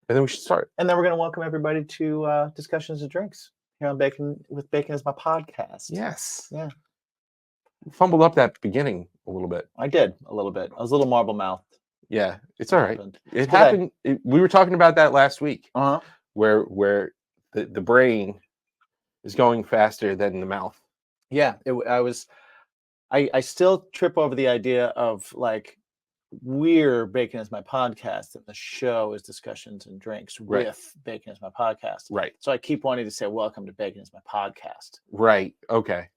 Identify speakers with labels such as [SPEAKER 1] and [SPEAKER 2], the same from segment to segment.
[SPEAKER 1] And then we should start.
[SPEAKER 2] And then we're going to welcome everybody to Discussions and Drinks here on Bacon with Bacon is my podcast.
[SPEAKER 1] Yes.
[SPEAKER 2] Yeah.
[SPEAKER 1] Fumbled up that beginning a little bit.
[SPEAKER 2] I did a little bit. I was a little marble mouthed.
[SPEAKER 1] Yeah, it's all right.
[SPEAKER 2] happened.
[SPEAKER 1] It happened. We were talking about that last week,
[SPEAKER 2] Uh-huh.
[SPEAKER 1] where the brain is going faster than the mouth.
[SPEAKER 2] Yeah, I still trip over the idea of like we're Bacon is my podcast and the show is Discussions and Drinks with Bacon is my podcast.
[SPEAKER 1] Right.
[SPEAKER 2] So I keep wanting to say welcome to Bacon is my podcast.
[SPEAKER 1] Right. Okay.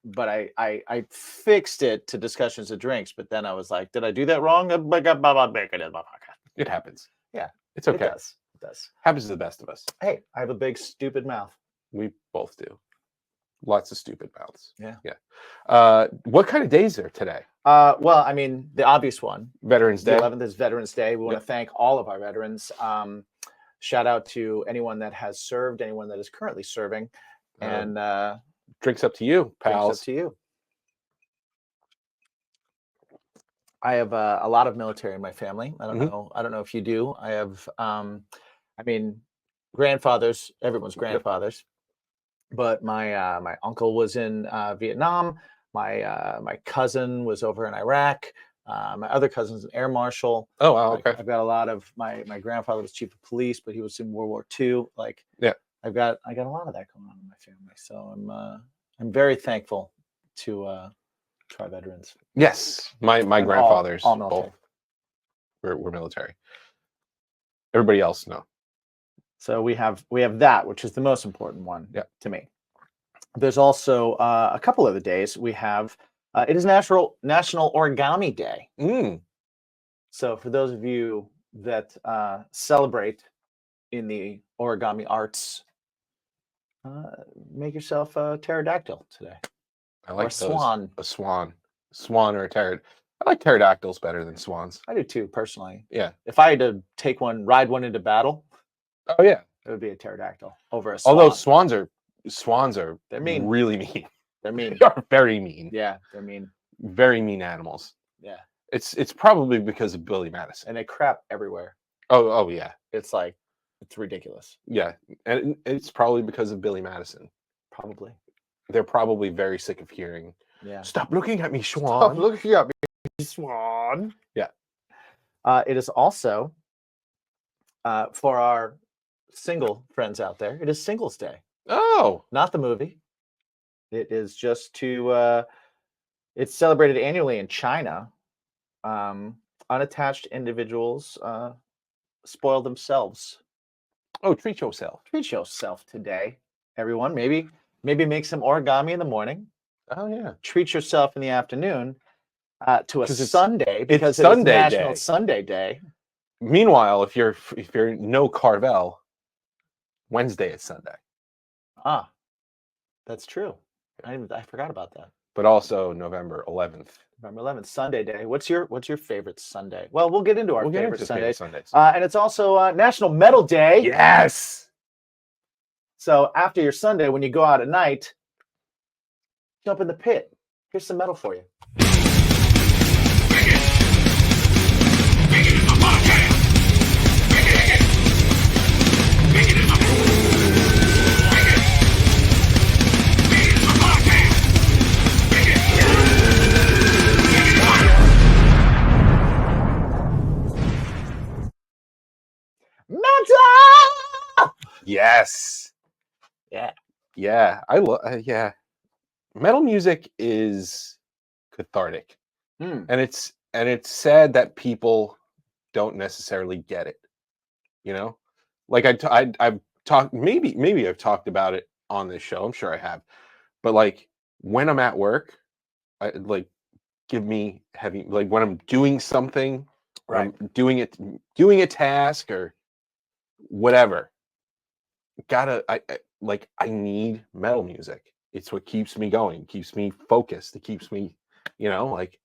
[SPEAKER 2] But I fixed it to Discussions and Drinks, but then I was like, did I do that wrong? Bacon is my podcast.
[SPEAKER 1] It happens.
[SPEAKER 2] Yeah.
[SPEAKER 1] It's okay.
[SPEAKER 2] It does.
[SPEAKER 1] Happens to the best of us.
[SPEAKER 2] Hey, I have a big stupid mouth.
[SPEAKER 1] We both do. Lots of stupid mouths.
[SPEAKER 2] Yeah.
[SPEAKER 1] Yeah. What kind of day is there today?
[SPEAKER 2] Well, I mean, the obvious one.
[SPEAKER 1] Veterans Day.
[SPEAKER 2] The 11th is Veterans Day. We want to thank all of our veterans. Shout out to anyone that has served, anyone that is currently serving. And
[SPEAKER 1] drinks up to you, pals.
[SPEAKER 2] Drinks up to you. I have a lot of military in my family. I don't know. I don't know if you do. I have, grandfathers, everyone's grandfathers. But my uncle was in Vietnam. My cousin was over in Iraq. My other cousin's an air marshal.
[SPEAKER 1] Oh, wow, okay.
[SPEAKER 2] I've got a lot of my grandfather was chief of police, but he was in World War II. Like,
[SPEAKER 1] yeah,
[SPEAKER 2] I got a lot of that going on in my family. So I'm very thankful to our veterans.
[SPEAKER 1] Yes, my grandfathers
[SPEAKER 2] all
[SPEAKER 1] both were military. Everybody else, no.
[SPEAKER 2] So we have that, which is the most important one to me. There's also a couple other days. We have it is National Origami Day. So for those of you that celebrate in the origami arts, make yourself a pterodactyl today.
[SPEAKER 1] I like
[SPEAKER 2] or a swan.
[SPEAKER 1] A swan or a pterodactyl. I like pterodactyls better than swans.
[SPEAKER 2] I do too, personally.
[SPEAKER 1] Yeah.
[SPEAKER 2] If I had to ride one into battle.
[SPEAKER 1] Oh yeah,
[SPEAKER 2] it would be a pterodactyl over a swan.
[SPEAKER 1] Although swans are
[SPEAKER 2] they're mean.
[SPEAKER 1] Really mean.
[SPEAKER 2] They're mean.
[SPEAKER 1] They are very mean.
[SPEAKER 2] Yeah, they're mean.
[SPEAKER 1] Very mean animals.
[SPEAKER 2] Yeah.
[SPEAKER 1] It's probably because of Billy Madison.
[SPEAKER 2] And they crap everywhere.
[SPEAKER 1] Oh yeah.
[SPEAKER 2] It's ridiculous.
[SPEAKER 1] Yeah, and it's probably because of Billy Madison.
[SPEAKER 2] Probably.
[SPEAKER 1] They're probably very sick of hearing.
[SPEAKER 2] Yeah.
[SPEAKER 1] Stop looking at me, Swan.
[SPEAKER 2] Stop looking at me, Swan.
[SPEAKER 1] Yeah.
[SPEAKER 2] It is also for our single friends out there. It is Singles Day.
[SPEAKER 1] Oh,
[SPEAKER 2] not the movie. It is just to. It's celebrated annually in China. Unattached individuals spoil themselves.
[SPEAKER 1] Oh, treat yourself.
[SPEAKER 2] Treat yourself today, everyone. Maybe make some origami in the morning.
[SPEAKER 1] Oh yeah.
[SPEAKER 2] Treat yourself in the afternoon to a Sunday
[SPEAKER 1] because it's Sunday
[SPEAKER 2] National
[SPEAKER 1] Day.
[SPEAKER 2] Sunday Day.
[SPEAKER 1] Meanwhile, if you're no Carvel, Wednesday is Sunday.
[SPEAKER 2] Ah, that's true. I forgot about that.
[SPEAKER 1] But also November 11th.
[SPEAKER 2] November 11th, Sunday Day. What's your favorite Sunday? Well, we'll get into our favorite Sundays. And it's also National Metal Day.
[SPEAKER 1] Yes.
[SPEAKER 2] So after your Sunday, when you go out at night, jump in the pit. Here's some metal for you. Metal!
[SPEAKER 1] Yes.
[SPEAKER 2] Yeah.
[SPEAKER 1] Yeah. I love. Yeah. Metal music is cathartic, and it's sad that people don't necessarily get it. You know, like I've talked. Maybe I've talked about it on this show. I'm sure I have. But like when I'm at work, I give me heavy. Like when I'm doing something,
[SPEAKER 2] right?
[SPEAKER 1] I'm doing a task or whatever. I need metal music. It's what keeps me going, keeps me focused. It keeps me, like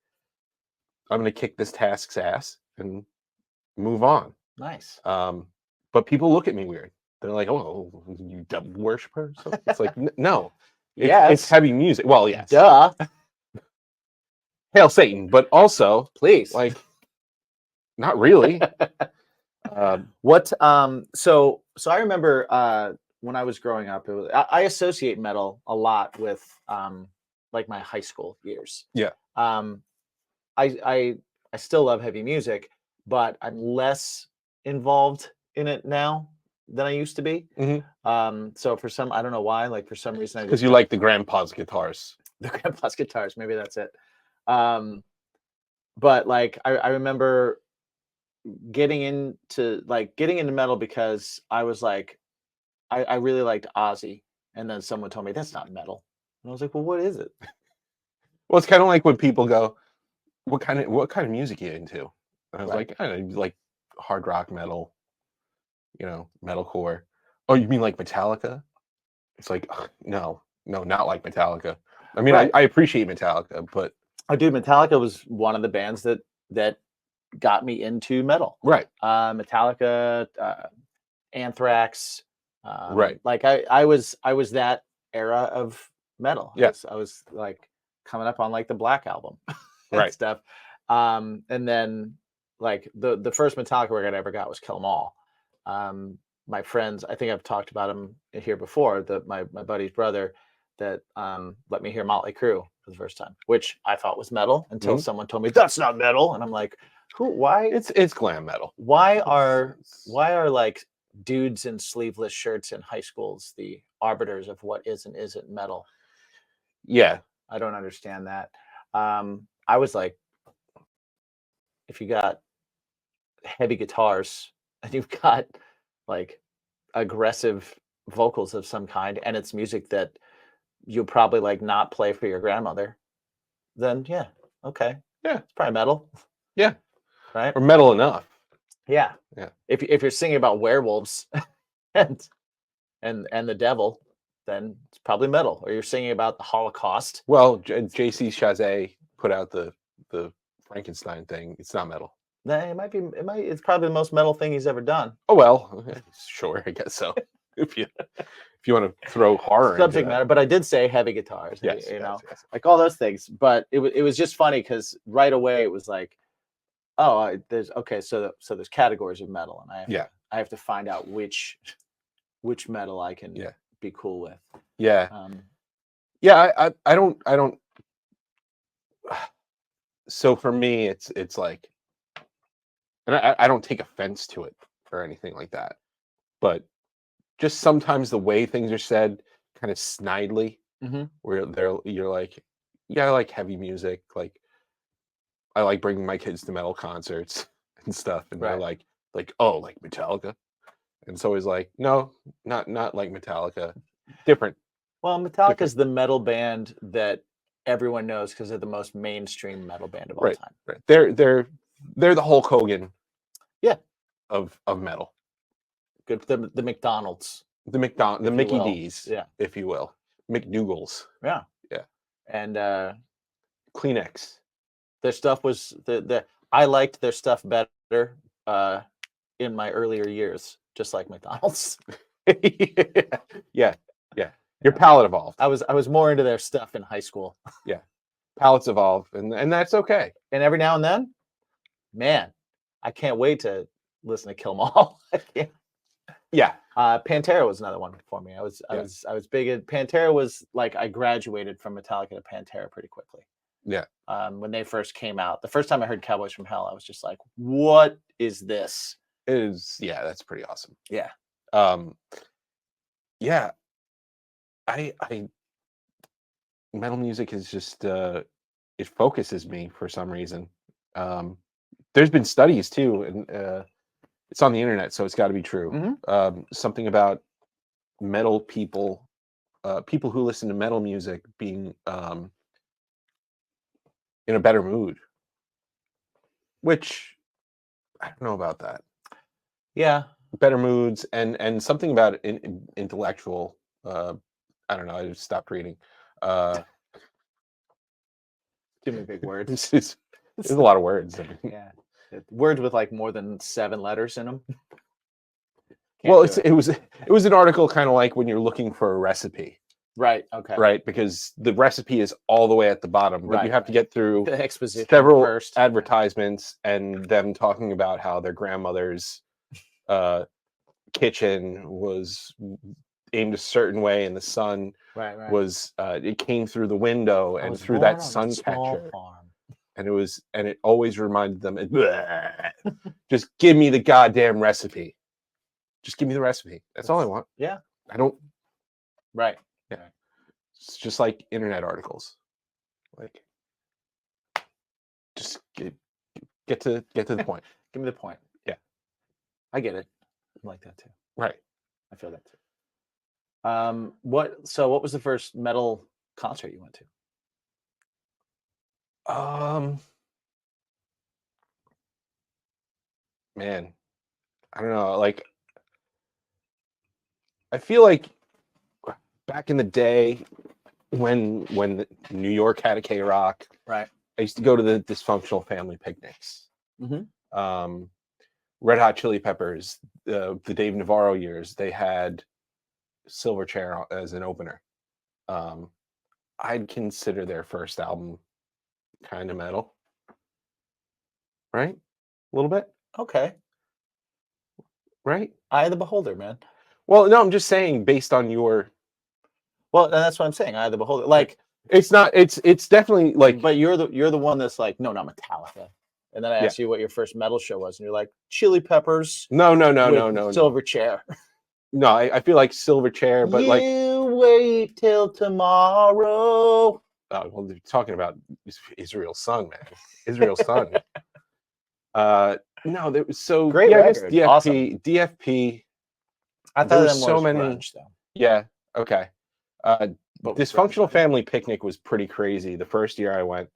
[SPEAKER 1] I'm going to kick this task's ass and move on.
[SPEAKER 2] Nice.
[SPEAKER 1] But people look at me weird. They're like, "Oh, you devil worshiper?" So it's like, no. It's heavy music. Well, yes.
[SPEAKER 2] Duh.
[SPEAKER 1] Hail Satan, but also,
[SPEAKER 2] please,
[SPEAKER 1] like, not really.
[SPEAKER 2] What so I remember when I was growing up, I associate metal a lot with like my high school years.
[SPEAKER 1] Yeah.
[SPEAKER 2] Um I still love heavy music, but I'm less involved in it now than I used to be. So for some, I don't know why, like for some reason I
[SPEAKER 1] Because
[SPEAKER 2] just
[SPEAKER 1] you like the grandpa's guitars.
[SPEAKER 2] the grandpa's guitars, maybe that's it. But like I remember getting into metal because I was like I really liked Ozzy, and then someone told me that's not metal, and I was like, well, what is it?
[SPEAKER 1] Well, it's kind of like when people go, what kind of music are you into? And I was
[SPEAKER 2] Right.
[SPEAKER 1] like, I don't know, like hard rock metal, metalcore. Oh, you mean like Metallica? It's like, ugh, no, not like Metallica. I mean,
[SPEAKER 2] Right.
[SPEAKER 1] I appreciate Metallica, but
[SPEAKER 2] Oh, dude, Metallica was one of the bands that got me into metal.
[SPEAKER 1] right,
[SPEAKER 2] Metallica, Anthrax.
[SPEAKER 1] right,
[SPEAKER 2] Like I was that era of metal.
[SPEAKER 1] yeah,
[SPEAKER 2] I was like coming up on like the Black Album and
[SPEAKER 1] right,
[SPEAKER 2] stuff. And then like the first Metallica record I ever got was Kill 'Em All. My friends, I think I've talked about him here before. That my buddy's brother that let me hear Motley Crue for the first time, which I thought was metal until someone told me that's not metal, and I'm like, who? Why?
[SPEAKER 1] it's glam metal.
[SPEAKER 2] Why
[SPEAKER 1] It's-
[SPEAKER 2] are like dudes in sleeveless shirts in high schools the arbiters of what is and isn't metal?
[SPEAKER 1] yeah,
[SPEAKER 2] I don't understand that. I was like, if you got heavy guitars and you've got like aggressive vocals of some kind, and it's music that you'll probably like not play for your grandmother, then yeah, okay,
[SPEAKER 1] yeah,
[SPEAKER 2] it's probably metal,
[SPEAKER 1] yeah,
[SPEAKER 2] right?
[SPEAKER 1] or metal enough.
[SPEAKER 2] Yeah.
[SPEAKER 1] Yeah.
[SPEAKER 2] If you're singing about werewolves and the devil, then it's probably metal. Or you're singing about the Holocaust.
[SPEAKER 1] Well, JC Chazé put out the Frankenstein thing. It's not metal.
[SPEAKER 2] Then it's probably the most metal thing he's ever done.
[SPEAKER 1] Oh well, okay, sure, I guess so. if you want to throw horror into
[SPEAKER 2] Subject
[SPEAKER 1] that.
[SPEAKER 2] matter, but I did say heavy guitars,
[SPEAKER 1] Yes, yes.
[SPEAKER 2] like all those things. But it was just funny because right away it was like, oh, there's okay, so there's categories of metal, and I have to find out which metal I can be cool with.
[SPEAKER 1] Yeah. Yeah, I don't so for me it's like, and I don't take offense to it or anything like that. But just sometimes the way things are said kind of snidely, where you're like, yeah, I like heavy music, like I like bringing my kids to metal concerts and stuff, and they're like, oh, like Metallica, and so he's like, no, not like Metallica, different.
[SPEAKER 2] Well, Metallica's the metal band that everyone knows because they're the most mainstream metal band of all
[SPEAKER 1] Right,
[SPEAKER 2] time.
[SPEAKER 1] right. They're the Hulk Hogan,
[SPEAKER 2] Yeah,
[SPEAKER 1] of metal,
[SPEAKER 2] good. The McDonald's,
[SPEAKER 1] the Mickey
[SPEAKER 2] will.
[SPEAKER 1] D's,
[SPEAKER 2] Yeah.
[SPEAKER 1] if you will, McDougal's,
[SPEAKER 2] yeah,
[SPEAKER 1] yeah,
[SPEAKER 2] and
[SPEAKER 1] Kleenex.
[SPEAKER 2] their stuff was I liked their stuff better in my earlier years, just like McDonald's.
[SPEAKER 1] Yeah, yeah. Your palate evolved.
[SPEAKER 2] I was more into their stuff in high school.
[SPEAKER 1] Yeah, palates evolve, and that's okay.
[SPEAKER 2] And every now and then, man, I can't wait to listen to Kill 'Em All.
[SPEAKER 1] Yeah.
[SPEAKER 2] Pantera was another one for me. I was big at Pantera. Was like I graduated from Metallica to Pantera pretty quickly.
[SPEAKER 1] Yeah.
[SPEAKER 2] When they first came out, the first time I heard Cowboys from Hell, I was just like, "What is this?"
[SPEAKER 1] It is. Yeah, that's pretty awesome.
[SPEAKER 2] Yeah.
[SPEAKER 1] Yeah. I metal music is just it focuses me for some reason. There's been studies too, and it's on the internet, so it's got to be true. Something about metal people, people who listen to metal music being in a better mood, which I don't know about that.
[SPEAKER 2] Yeah.
[SPEAKER 1] Better moods and something about intellectual. I don't know. I just stopped reading.
[SPEAKER 2] Too many big words.
[SPEAKER 1] There's a lot of words. I mean,
[SPEAKER 2] Yeah. Words with like more than 7 letters in them.
[SPEAKER 1] well, it was an article kind of like when you're looking for a recipe.
[SPEAKER 2] Right. Okay.
[SPEAKER 1] Right, because the recipe is all the way at the bottom, but you have to get through
[SPEAKER 2] the exposition
[SPEAKER 1] several
[SPEAKER 2] first.
[SPEAKER 1] advertisements and them talking about how their grandmothers kitchen was aimed a certain way, and the sun
[SPEAKER 2] Right.
[SPEAKER 1] was it came through the window
[SPEAKER 2] I
[SPEAKER 1] and
[SPEAKER 2] was
[SPEAKER 1] through
[SPEAKER 2] born
[SPEAKER 1] that
[SPEAKER 2] on a
[SPEAKER 1] sun
[SPEAKER 2] small
[SPEAKER 1] catcher,
[SPEAKER 2] farm.
[SPEAKER 1] and it always reminded them, just give me the goddamn recipe. Just give me the recipe. That's all I want.
[SPEAKER 2] Yeah.
[SPEAKER 1] I don't.
[SPEAKER 2] Right.
[SPEAKER 1] Yeah. It's just like internet articles. Like, just get to the point.
[SPEAKER 2] Give me the point.
[SPEAKER 1] Yeah.
[SPEAKER 2] I get it. I'm like that too.
[SPEAKER 1] Right.
[SPEAKER 2] I feel that too. What was the first metal concert you went to?
[SPEAKER 1] Man, I don't know. Like, I feel like back in the day when New York had a K-Rock,
[SPEAKER 2] Right.
[SPEAKER 1] I used to go to the dysfunctional family picnics.
[SPEAKER 2] Mm-hmm.
[SPEAKER 1] Red Hot Chili Peppers, the Dave Navarro years, they had Silverchair as an opener. I'd consider their first album kind of metal, right? A little bit,
[SPEAKER 2] Okay.
[SPEAKER 1] right?
[SPEAKER 2] Eye of the beholder, man.
[SPEAKER 1] Well, no, I'm just saying based on your.
[SPEAKER 2] Well, that's what I'm saying. Eye of the beholder. Like,
[SPEAKER 1] it's not. It's definitely like.
[SPEAKER 2] But you're the one that's like, no, not Metallica. And then I asked you what your first metal show was, and you're like, Chili Peppers.
[SPEAKER 1] No.
[SPEAKER 2] Silverchair.
[SPEAKER 1] No, I feel like Silverchair, but like.
[SPEAKER 2] You wait till tomorrow.
[SPEAKER 1] Oh, well, they're talking about Israel's Son, man. Israel's Son. No, there was so
[SPEAKER 2] great record.
[SPEAKER 1] DFP.
[SPEAKER 2] Awesome.
[SPEAKER 1] DFP.
[SPEAKER 2] I thought
[SPEAKER 1] there
[SPEAKER 2] them
[SPEAKER 1] was so many.
[SPEAKER 2] grunge, though.
[SPEAKER 1] Yeah. Okay. Dysfunctional Family Picnic was pretty crazy. The first year I went,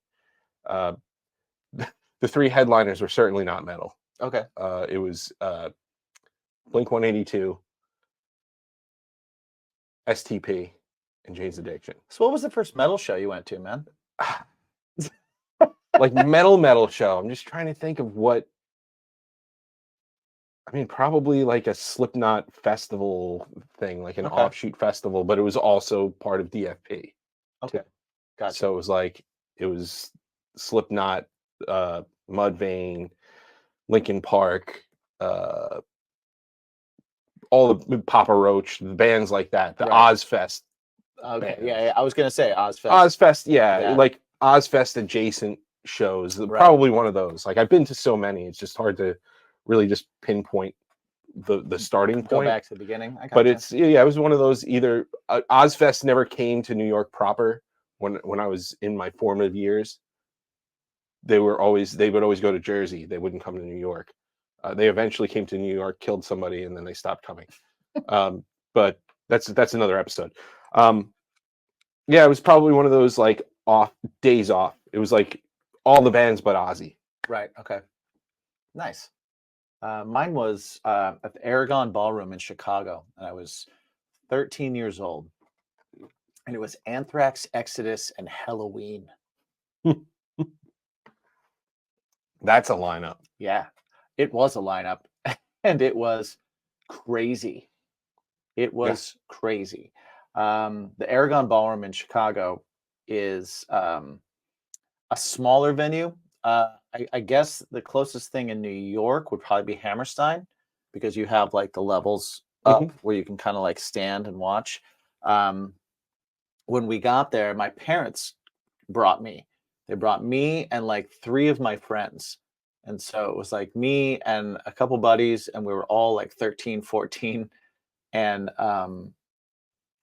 [SPEAKER 1] the three headliners were certainly not metal.
[SPEAKER 2] Okay.
[SPEAKER 1] It was Blink 182, STP, and Jane's Addiction.
[SPEAKER 2] So what was the first metal show you went to, man?
[SPEAKER 1] Like metal show. I'm just trying to think of what. I mean, probably like a Slipknot festival thing, like an offshoot festival, but it was also part of DFP.
[SPEAKER 2] Okay. Gotcha.
[SPEAKER 1] So it was Slipknot, Mudvayne, Linkin Park, all the Papa Roach, the bands like that, the Ozfest.
[SPEAKER 2] Okay, yeah, I was gonna say Ozfest.
[SPEAKER 1] Ozfest, yeah, like Ozfest adjacent shows. Probably one of those. Like I've been to so many, it's just hard to really just pinpoint the starting point.
[SPEAKER 2] Go back to the beginning.
[SPEAKER 1] But it's it was one of those. Either Ozfest never came to New York proper when I was in my formative years. They would always go to Jersey. They wouldn't come to New York. They eventually came to New York, killed somebody, and then they stopped coming. But that's another episode. Yeah, it was probably one of those like days off. It was like all the bands but Ozzy.
[SPEAKER 2] Right. Okay. Nice. Mine was at the Aragon Ballroom in Chicago, and I was 13 years old. And it was Anthrax, Exodus, and Halloween.
[SPEAKER 1] That's a lineup.
[SPEAKER 2] Yeah, it was a lineup, and it was crazy. It was crazy. The Aragon Ballroom in Chicago is a smaller venue. I guess the closest thing in New York would probably be Hammerstein, because you have like the levels up where you can kind of like stand and watch. When we got there, my parents brought me. They brought me and like 3 of my friends. And so it was like me and a couple buddies, and we were all like 13, 14, and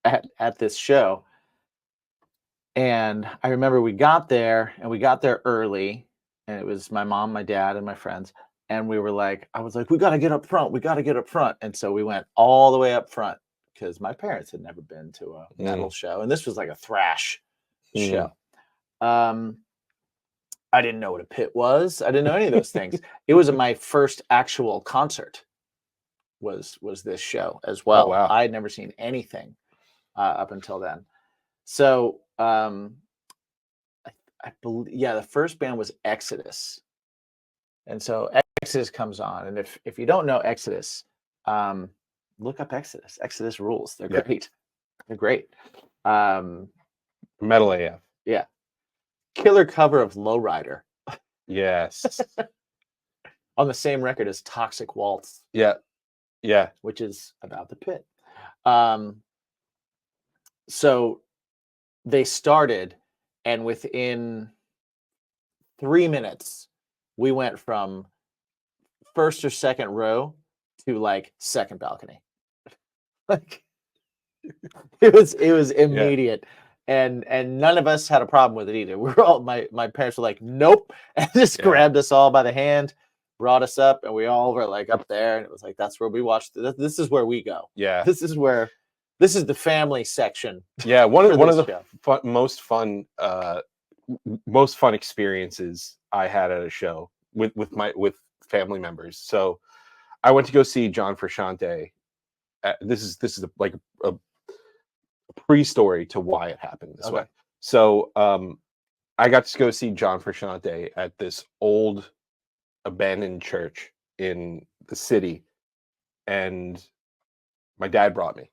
[SPEAKER 2] at this show. And I remember we got there early, and it was my mom, my dad, and my friends. And we were like, I was like, we got to get up front. We got to get up front. And so we went all the way up front because my parents had never been to a metal show. And this was like a thrash show. I didn't know what a pit was. I didn't know any of those things. It was my first actual concert was this show as well.
[SPEAKER 1] Oh, wow.
[SPEAKER 2] I had never seen anything up until then. So I believe, the first band was Exodus. And so Exodus comes on. And if you don't know Exodus, look up Exodus. Exodus rules. They're great. They're great.
[SPEAKER 1] Metal AF.
[SPEAKER 2] Yeah. Killer cover of Lowrider.
[SPEAKER 1] Yes.
[SPEAKER 2] On the same record as Toxic Waltz.
[SPEAKER 1] Yeah. Yeah.
[SPEAKER 2] which is about the pit. So they started, and within 3 minutes, we went from first or second row to like second balcony. Like it was immediate. And none of us had a problem with it either. We were all my parents were like, nope, and just grabbed us all by the hand, brought us up, and we all were like up there, and it was like that's where we watched. This is where we go.
[SPEAKER 1] Yeah.
[SPEAKER 2] This is the family section.
[SPEAKER 1] Yeah, one of the most fun experiences I had at a show with family members. So I went to go see John Frusciante. This is like a pre-story to why it happened this way. So I got to go see John Frusciante at this old abandoned church in the city, and my dad brought me.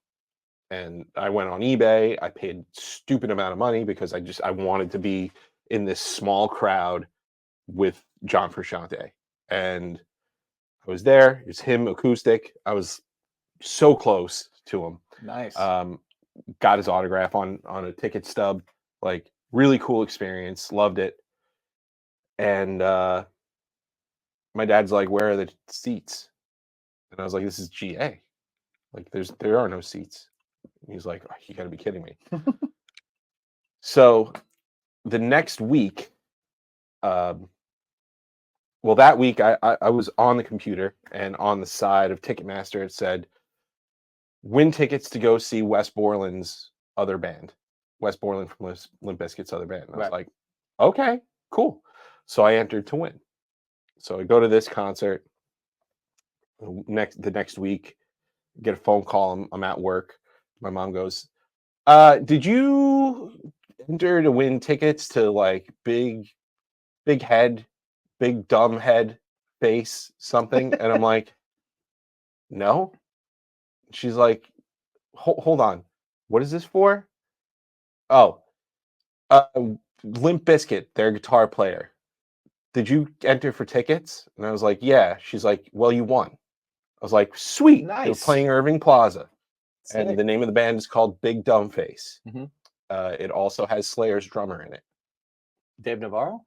[SPEAKER 1] And I went on eBay. I paid stupid amount of money because I wanted to be in this small crowd with John Frusciante. And I was there. It was him acoustic. I was so close to him.
[SPEAKER 2] Nice.
[SPEAKER 1] Got his autograph on a ticket stub. Like, really cool experience. Loved it. And my dad's like, "Where are the seats?" And I was like, "This is GA. Like, there are no seats." He's like, "Oh, you gotta be kidding me." So the next week, that week I was on the computer, and on the side of Ticketmaster it said, "Win tickets to go see Wes Borland's other band." Wes Borland from Limp Bizkit's other band. And I was like, okay, cool. So I entered to win. So I go to this concert. The next week, get a phone call. I'm at work. My mom goes, "Did you enter to win tickets to like big head, big dumb head face something?" And I'm like, "No." She's like, Hold on, what is this for?" "Oh, Limp Bizkit, their guitar player. Did you enter for tickets?" And I was like, "Yeah." She's like, "Well, you won." I was like, "Sweet."
[SPEAKER 2] Nice.
[SPEAKER 1] They're playing Irving Plaza.
[SPEAKER 2] Sick.
[SPEAKER 1] And the name of the band is called Big Dumb Face.
[SPEAKER 2] Mm-hmm.
[SPEAKER 1] It also has Slayer's drummer in it.
[SPEAKER 2] Dave Navarro?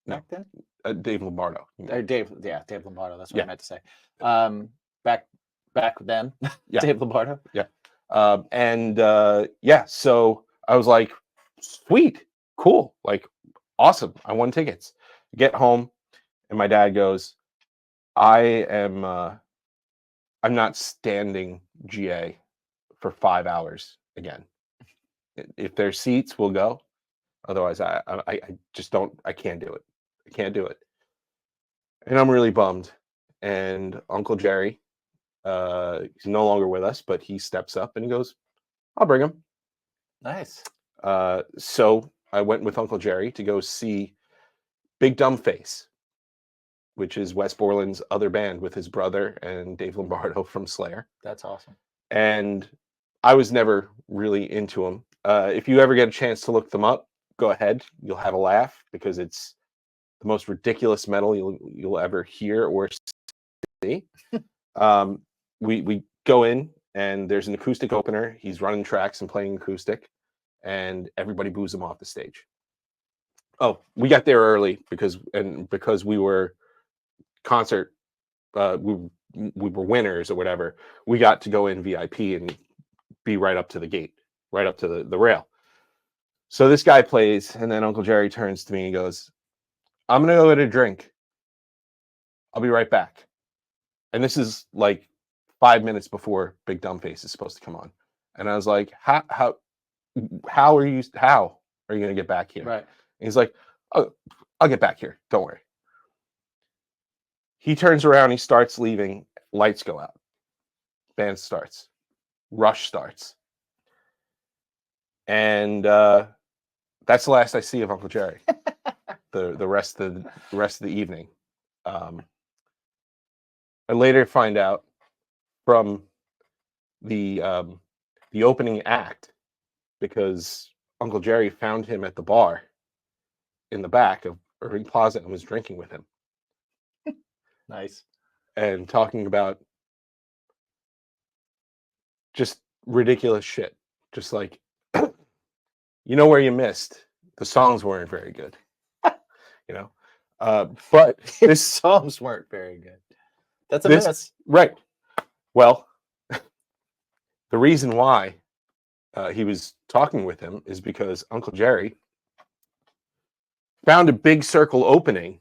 [SPEAKER 1] No.
[SPEAKER 2] Back then?
[SPEAKER 1] Dave Lombardo.
[SPEAKER 2] Dave Lombardo. That's what I meant to say. Back then, Dave Lombardo.
[SPEAKER 1] Yeah. So I was like, sweet, cool, like, awesome. I won tickets. Get home, and my dad goes, I'm not standing GA for 5 hours again. If there's seats, we'll go. Otherwise, I just don't. I can't do it. I can't do it. And I'm really bummed. And Uncle Jerry, he's no longer with us, but he steps up and he goes, "I'll bring him."
[SPEAKER 2] Nice.
[SPEAKER 1] So I went with Uncle Jerry to go see Big Dumb Face, which is Wes Borland's other band with his brother and Dave Lombardo from Slayer.
[SPEAKER 2] That's awesome.
[SPEAKER 1] And I was never really into them. If you ever get a chance to look them up, go ahead. You'll have a laugh because it's the most ridiculous metal you'll ever hear or see. We go in, and there's an acoustic opener. He's running tracks and playing acoustic, and everybody boos him off the stage. Oh, we got there early because we were concert, we were winners or whatever. We got to go in VIP and be right up to the gate, right up to the rail. So this guy plays, and then Uncle Jerry turns to me and goes, "I'm gonna go get a drink. I'll be right back." And this is like 5 minutes before Big Dumb Face is supposed to come on. And I was like, how are you gonna get back here?
[SPEAKER 2] Right.
[SPEAKER 1] And he's like, "Oh, I'll get back here. Don't worry." He turns around, he starts leaving, lights go out. Band starts. Rush starts. And that's the last I see of Uncle Jerry. the rest of the evening. I later find out from the opening act, because Uncle Jerry found him at the bar in the back of Irving Plaza and was drinking with him.
[SPEAKER 2] Nice.
[SPEAKER 1] And talking about just ridiculous shit. Just like, you know where you missed. The songs weren't very good. You know, but
[SPEAKER 2] His songs weren't very good. That's a miss.
[SPEAKER 1] Right. Well, the reason why he was talking with him is because Uncle Jerry found a big circle opening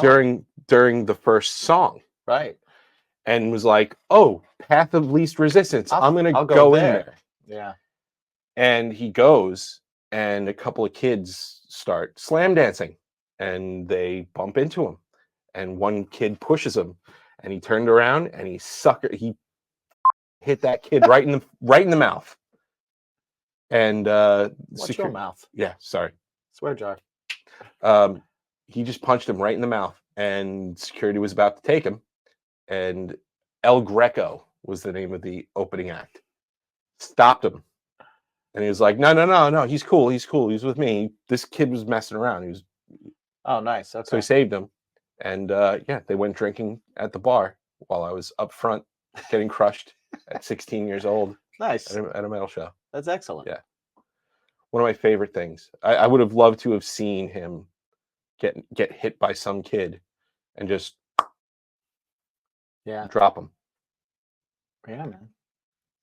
[SPEAKER 1] during the first song.
[SPEAKER 2] Right.
[SPEAKER 1] And was like, "Oh, path of least resistance. I'm gonna go in there."
[SPEAKER 2] Yeah.
[SPEAKER 1] And he goes, and a couple of kids start slam dancing, and they bump into him, and one kid pushes him, and he turned around and he hit that kid right in the mouth. And
[SPEAKER 2] what's your mouth?
[SPEAKER 1] Yeah, sorry.
[SPEAKER 2] Swear jar.
[SPEAKER 1] He just punched him right in the mouth, and security was about to take him. And El Greco was the name of the opening act. Stopped him. And he was like, no, he's cool. He's with me. This kid was messing around. He was.
[SPEAKER 2] Oh, nice. Okay.
[SPEAKER 1] So he saved him. And yeah, they went drinking at the bar while I was up front getting crushed at 16 years old.
[SPEAKER 2] Nice.
[SPEAKER 1] At a metal show.
[SPEAKER 2] That's excellent.
[SPEAKER 1] Yeah. One of my favorite things. I would have loved to have seen him get hit by some kid and just drop him.
[SPEAKER 2] Yeah, man.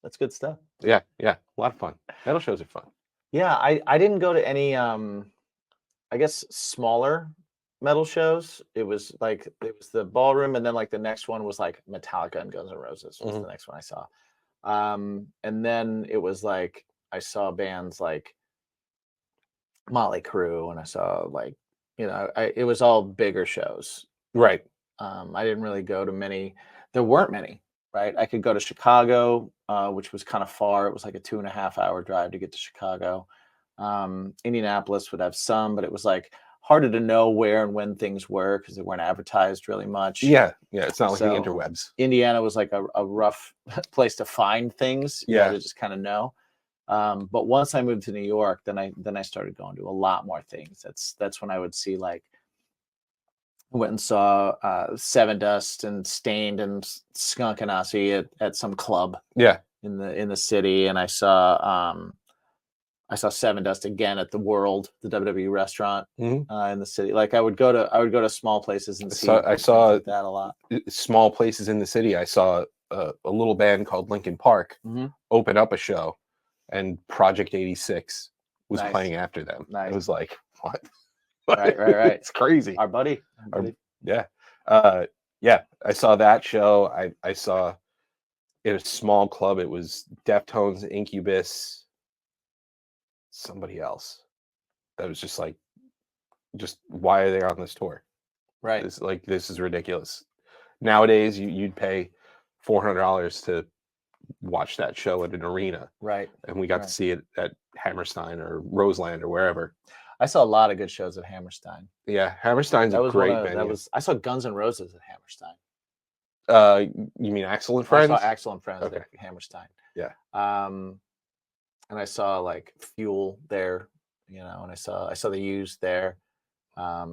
[SPEAKER 2] That's good stuff.
[SPEAKER 1] Yeah. A lot of fun. Metal shows are fun.
[SPEAKER 2] Yeah, I didn't go to any I guess smaller metal shows. It was the Ballroom, and then like the next one was like Metallica and Guns N' Roses was the next one I saw. And then it was like I saw bands like Motley Crue, and I saw like, it was all bigger shows.
[SPEAKER 1] Right.
[SPEAKER 2] I didn't really go to many. There weren't many. Right. I could go to Chicago, which was kind of far. It was like a 2.5-hour drive to get to Chicago. Indianapolis would have some, but it was like harder to know where and when things were because they weren't advertised really much.
[SPEAKER 1] Yeah. It's not like the interwebs.
[SPEAKER 2] Indiana was like a rough place to find things. To just kind of know. But once I moved to New York, then I started going to a lot more things. That's when I would see like. Went and saw Seven Dust and Stained and Skunk Anansi at some club.
[SPEAKER 1] Yeah.
[SPEAKER 2] In the city, and I saw Seven Dust again at the World, the WWE restaurant in the city. Like I would go to small places and see.
[SPEAKER 1] I saw
[SPEAKER 2] like that a lot.
[SPEAKER 1] Small places in the city. I saw a little band called Linkin Park open up a show, and Project 86 was playing after them. Nice. It was like, what?
[SPEAKER 2] Right.
[SPEAKER 1] It's crazy.
[SPEAKER 2] Our buddy.
[SPEAKER 1] Yeah. I saw that show. I saw in a small club. It was Deftones, Incubus, somebody else. That was just like, why are they on this tour?
[SPEAKER 2] Right.
[SPEAKER 1] This is ridiculous. Nowadays, you'd pay $400 to watch that show at an arena.
[SPEAKER 2] Right.
[SPEAKER 1] And we got to see it at Hammerstein or Roseland or wherever.
[SPEAKER 2] I saw a lot of good shows at Hammerstein.
[SPEAKER 1] Yeah, Hammerstein's a great venue.
[SPEAKER 2] I saw Guns N' Roses at Hammerstein.
[SPEAKER 1] You mean Axl and Friends?
[SPEAKER 2] I saw Axl and Friends at Hammerstein.
[SPEAKER 1] Yeah.
[SPEAKER 2] And I saw like Fuel there, and I saw the Used there. I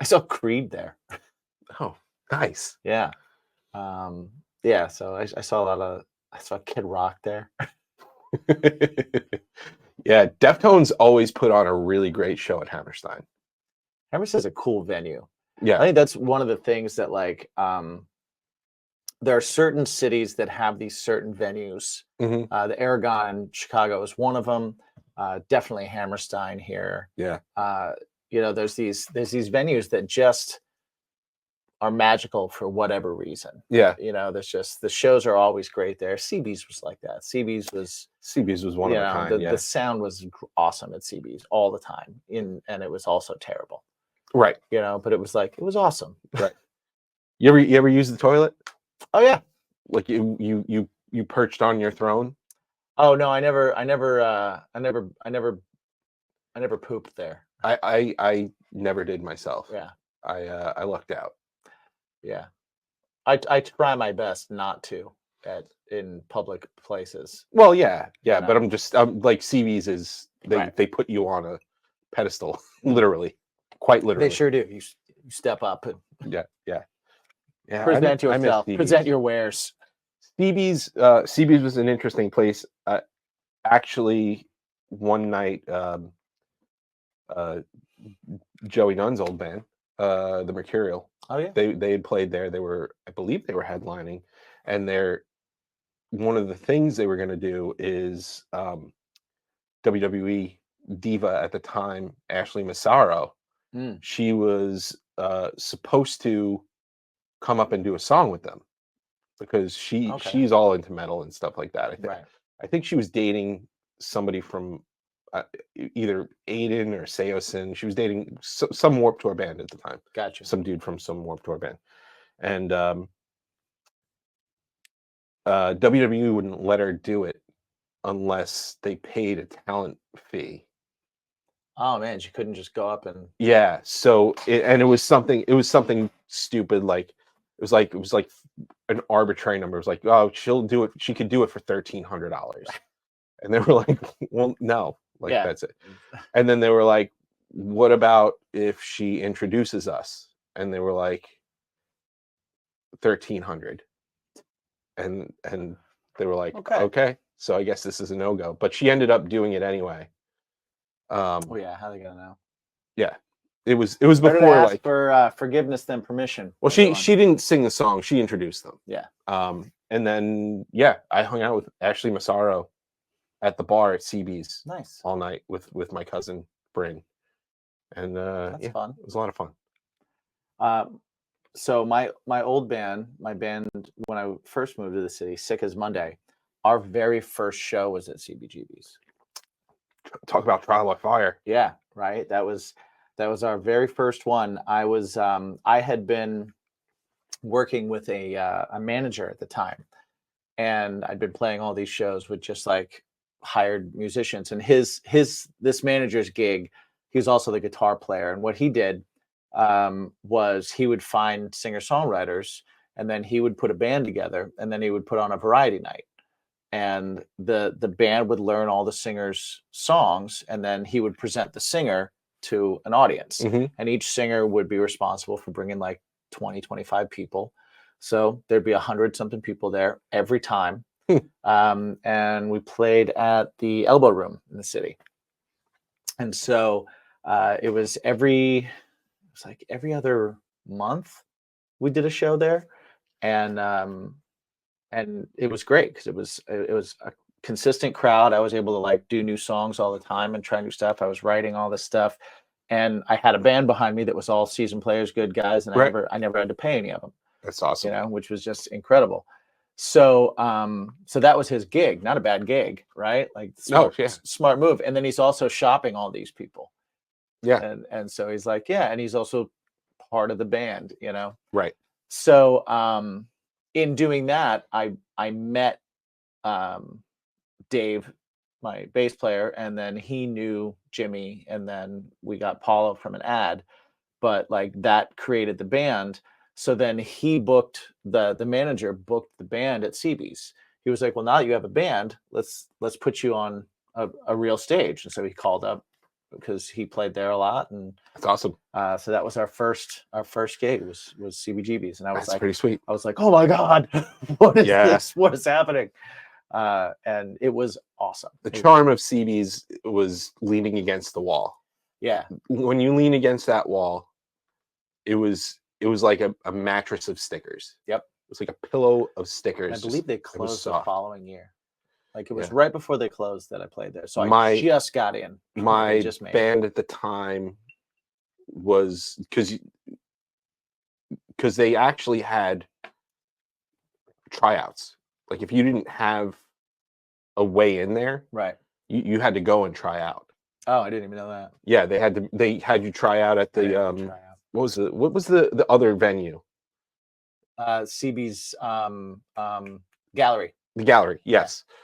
[SPEAKER 2] saw Creed there.
[SPEAKER 1] Oh, nice.
[SPEAKER 2] Yeah. Yeah. So I saw Kid Rock there.
[SPEAKER 1] Yeah, Deftones always put on a really great show at Hammerstein.
[SPEAKER 2] Hammerstein's a cool venue.
[SPEAKER 1] Yeah.
[SPEAKER 2] I think that's one of the things that like there are certain cities that have these certain venues. The Aragon in Chicago is one of them. Definitely Hammerstein here.
[SPEAKER 1] Yeah.
[SPEAKER 2] There's these venues that just are magical for whatever reason.
[SPEAKER 1] Yeah.
[SPEAKER 2] There's just the shows are always great there. CB's was like that. CB's was
[SPEAKER 1] one of a kind.
[SPEAKER 2] The sound was awesome at CB's all the time. And it was also terrible.
[SPEAKER 1] Right.
[SPEAKER 2] But it was awesome.
[SPEAKER 1] Right. You ever use the toilet?
[SPEAKER 2] Oh yeah.
[SPEAKER 1] Like you perched on your throne?
[SPEAKER 2] Oh no, I never pooped there.
[SPEAKER 1] I never did myself.
[SPEAKER 2] Yeah.
[SPEAKER 1] I lucked out.
[SPEAKER 2] Yeah. I try my best not to in public places.
[SPEAKER 1] Well, yeah, but I'm like CV's is they put you on a pedestal, literally, quite literally.
[SPEAKER 2] They sure do. You step up and
[SPEAKER 1] yeah.
[SPEAKER 2] present yourself, present your wares.
[SPEAKER 1] CB's was an interesting place. Actually, one night, uh, Joey Nunn's old band, the Mercurial.
[SPEAKER 2] Oh yeah.
[SPEAKER 1] They had played there. I believe they were headlining, and one of the things they were going to do is WWE diva at the time, Ashley Massaro. She was supposed to come up and do a song with them because she's all into metal and stuff like that. I think she was dating somebody from either Aiden or Seosin. She was dating some Warped Tour band at the time.
[SPEAKER 2] Gotcha.
[SPEAKER 1] Some dude from some Warped Tour band, and WWE wouldn't let her do it unless they paid a talent fee.
[SPEAKER 2] Oh man, she couldn't just go up and
[SPEAKER 1] So it was something stupid, like it was like an arbitrary number. It was like, oh, she'll do it. She could do it for $1,300, and they were like, well, no, that's it. And then they were like, what about if she introduces us? And they were like, 1,300. And they were like, okay. So I guess this is a no-go. But she ended up doing it anyway.
[SPEAKER 2] Oh yeah, how are they gonna know?
[SPEAKER 1] Yeah, it was before
[SPEAKER 2] ask for forgiveness than permission.
[SPEAKER 1] Well, she didn't sing the song; she introduced them.
[SPEAKER 2] Yeah.
[SPEAKER 1] And then I hung out with Ashley Massaro at the bar at CB's.
[SPEAKER 2] Nice.
[SPEAKER 1] All night with my cousin Bryn, and
[SPEAKER 2] that's fun.
[SPEAKER 1] It was a lot of fun.
[SPEAKER 2] So my old band, when I first moved to the city, Sick as Monday, our very first show was at CBGB's.
[SPEAKER 1] Talk about trial by fire.
[SPEAKER 2] Yeah, right. That was our very first one. I had been working with a manager at the time, and I'd been playing all these shows with just like hired musicians. And this manager's gig, he was also the guitar player. And what he did was he would find singer-songwriters, and then he would put a band together, and then he would put on a variety night. And the band would learn all the singers' songs, and then he would present the singer to an audience. And each singer would be responsible for bringing like 20, 25 people. So there'd be 100-something people there every time. And we played at the Elbow Room in the city. And so it was every other month we did a show there. And it was great because it was a consistent crowd. I was able to like do new songs all the time and try new stuff. I was writing all this stuff, and I had a band behind me that was all seasoned players, good guys, and I never had to pay any of them.
[SPEAKER 1] That's awesome.
[SPEAKER 2] Which was just incredible. So so that was his gig, not a bad gig, right? Like smart move. And then he's also shopping all these people.
[SPEAKER 1] Yeah.
[SPEAKER 2] And so he's like, yeah, and he's also part of the band,
[SPEAKER 1] Right.
[SPEAKER 2] So in doing that, I met Dave, my bass player, and then he knew Jimmy, and then we got Paulo from an ad. But like that created the band. So then the manager booked the band at CB's. He was like, well, now that you have a band, let's put you on a real stage. And so he called up because he played there a lot, and
[SPEAKER 1] that's awesome.
[SPEAKER 2] So that was our first gig was CBGB's, and I was
[SPEAKER 1] that's pretty sweet.
[SPEAKER 2] I was like, oh my god, what is this? What is happening? And it was awesome.
[SPEAKER 1] The charm of CB's was leaning against the wall.
[SPEAKER 2] Yeah,
[SPEAKER 1] when you lean against that wall, it was like a mattress of stickers.
[SPEAKER 2] Yep,
[SPEAKER 1] it was like a pillow of stickers.
[SPEAKER 2] I believe they closed the following year. Like it was right before they closed that I played there. So I just got in.
[SPEAKER 1] My band at the time was because they actually had tryouts. Like if you didn't have a way in there,
[SPEAKER 2] right,
[SPEAKER 1] you had to go and try out.
[SPEAKER 2] Oh, I didn't even know that.
[SPEAKER 1] Yeah, they had you try out at the what was the other venue?
[SPEAKER 2] CB's gallery.
[SPEAKER 1] The gallery, yes. Yeah.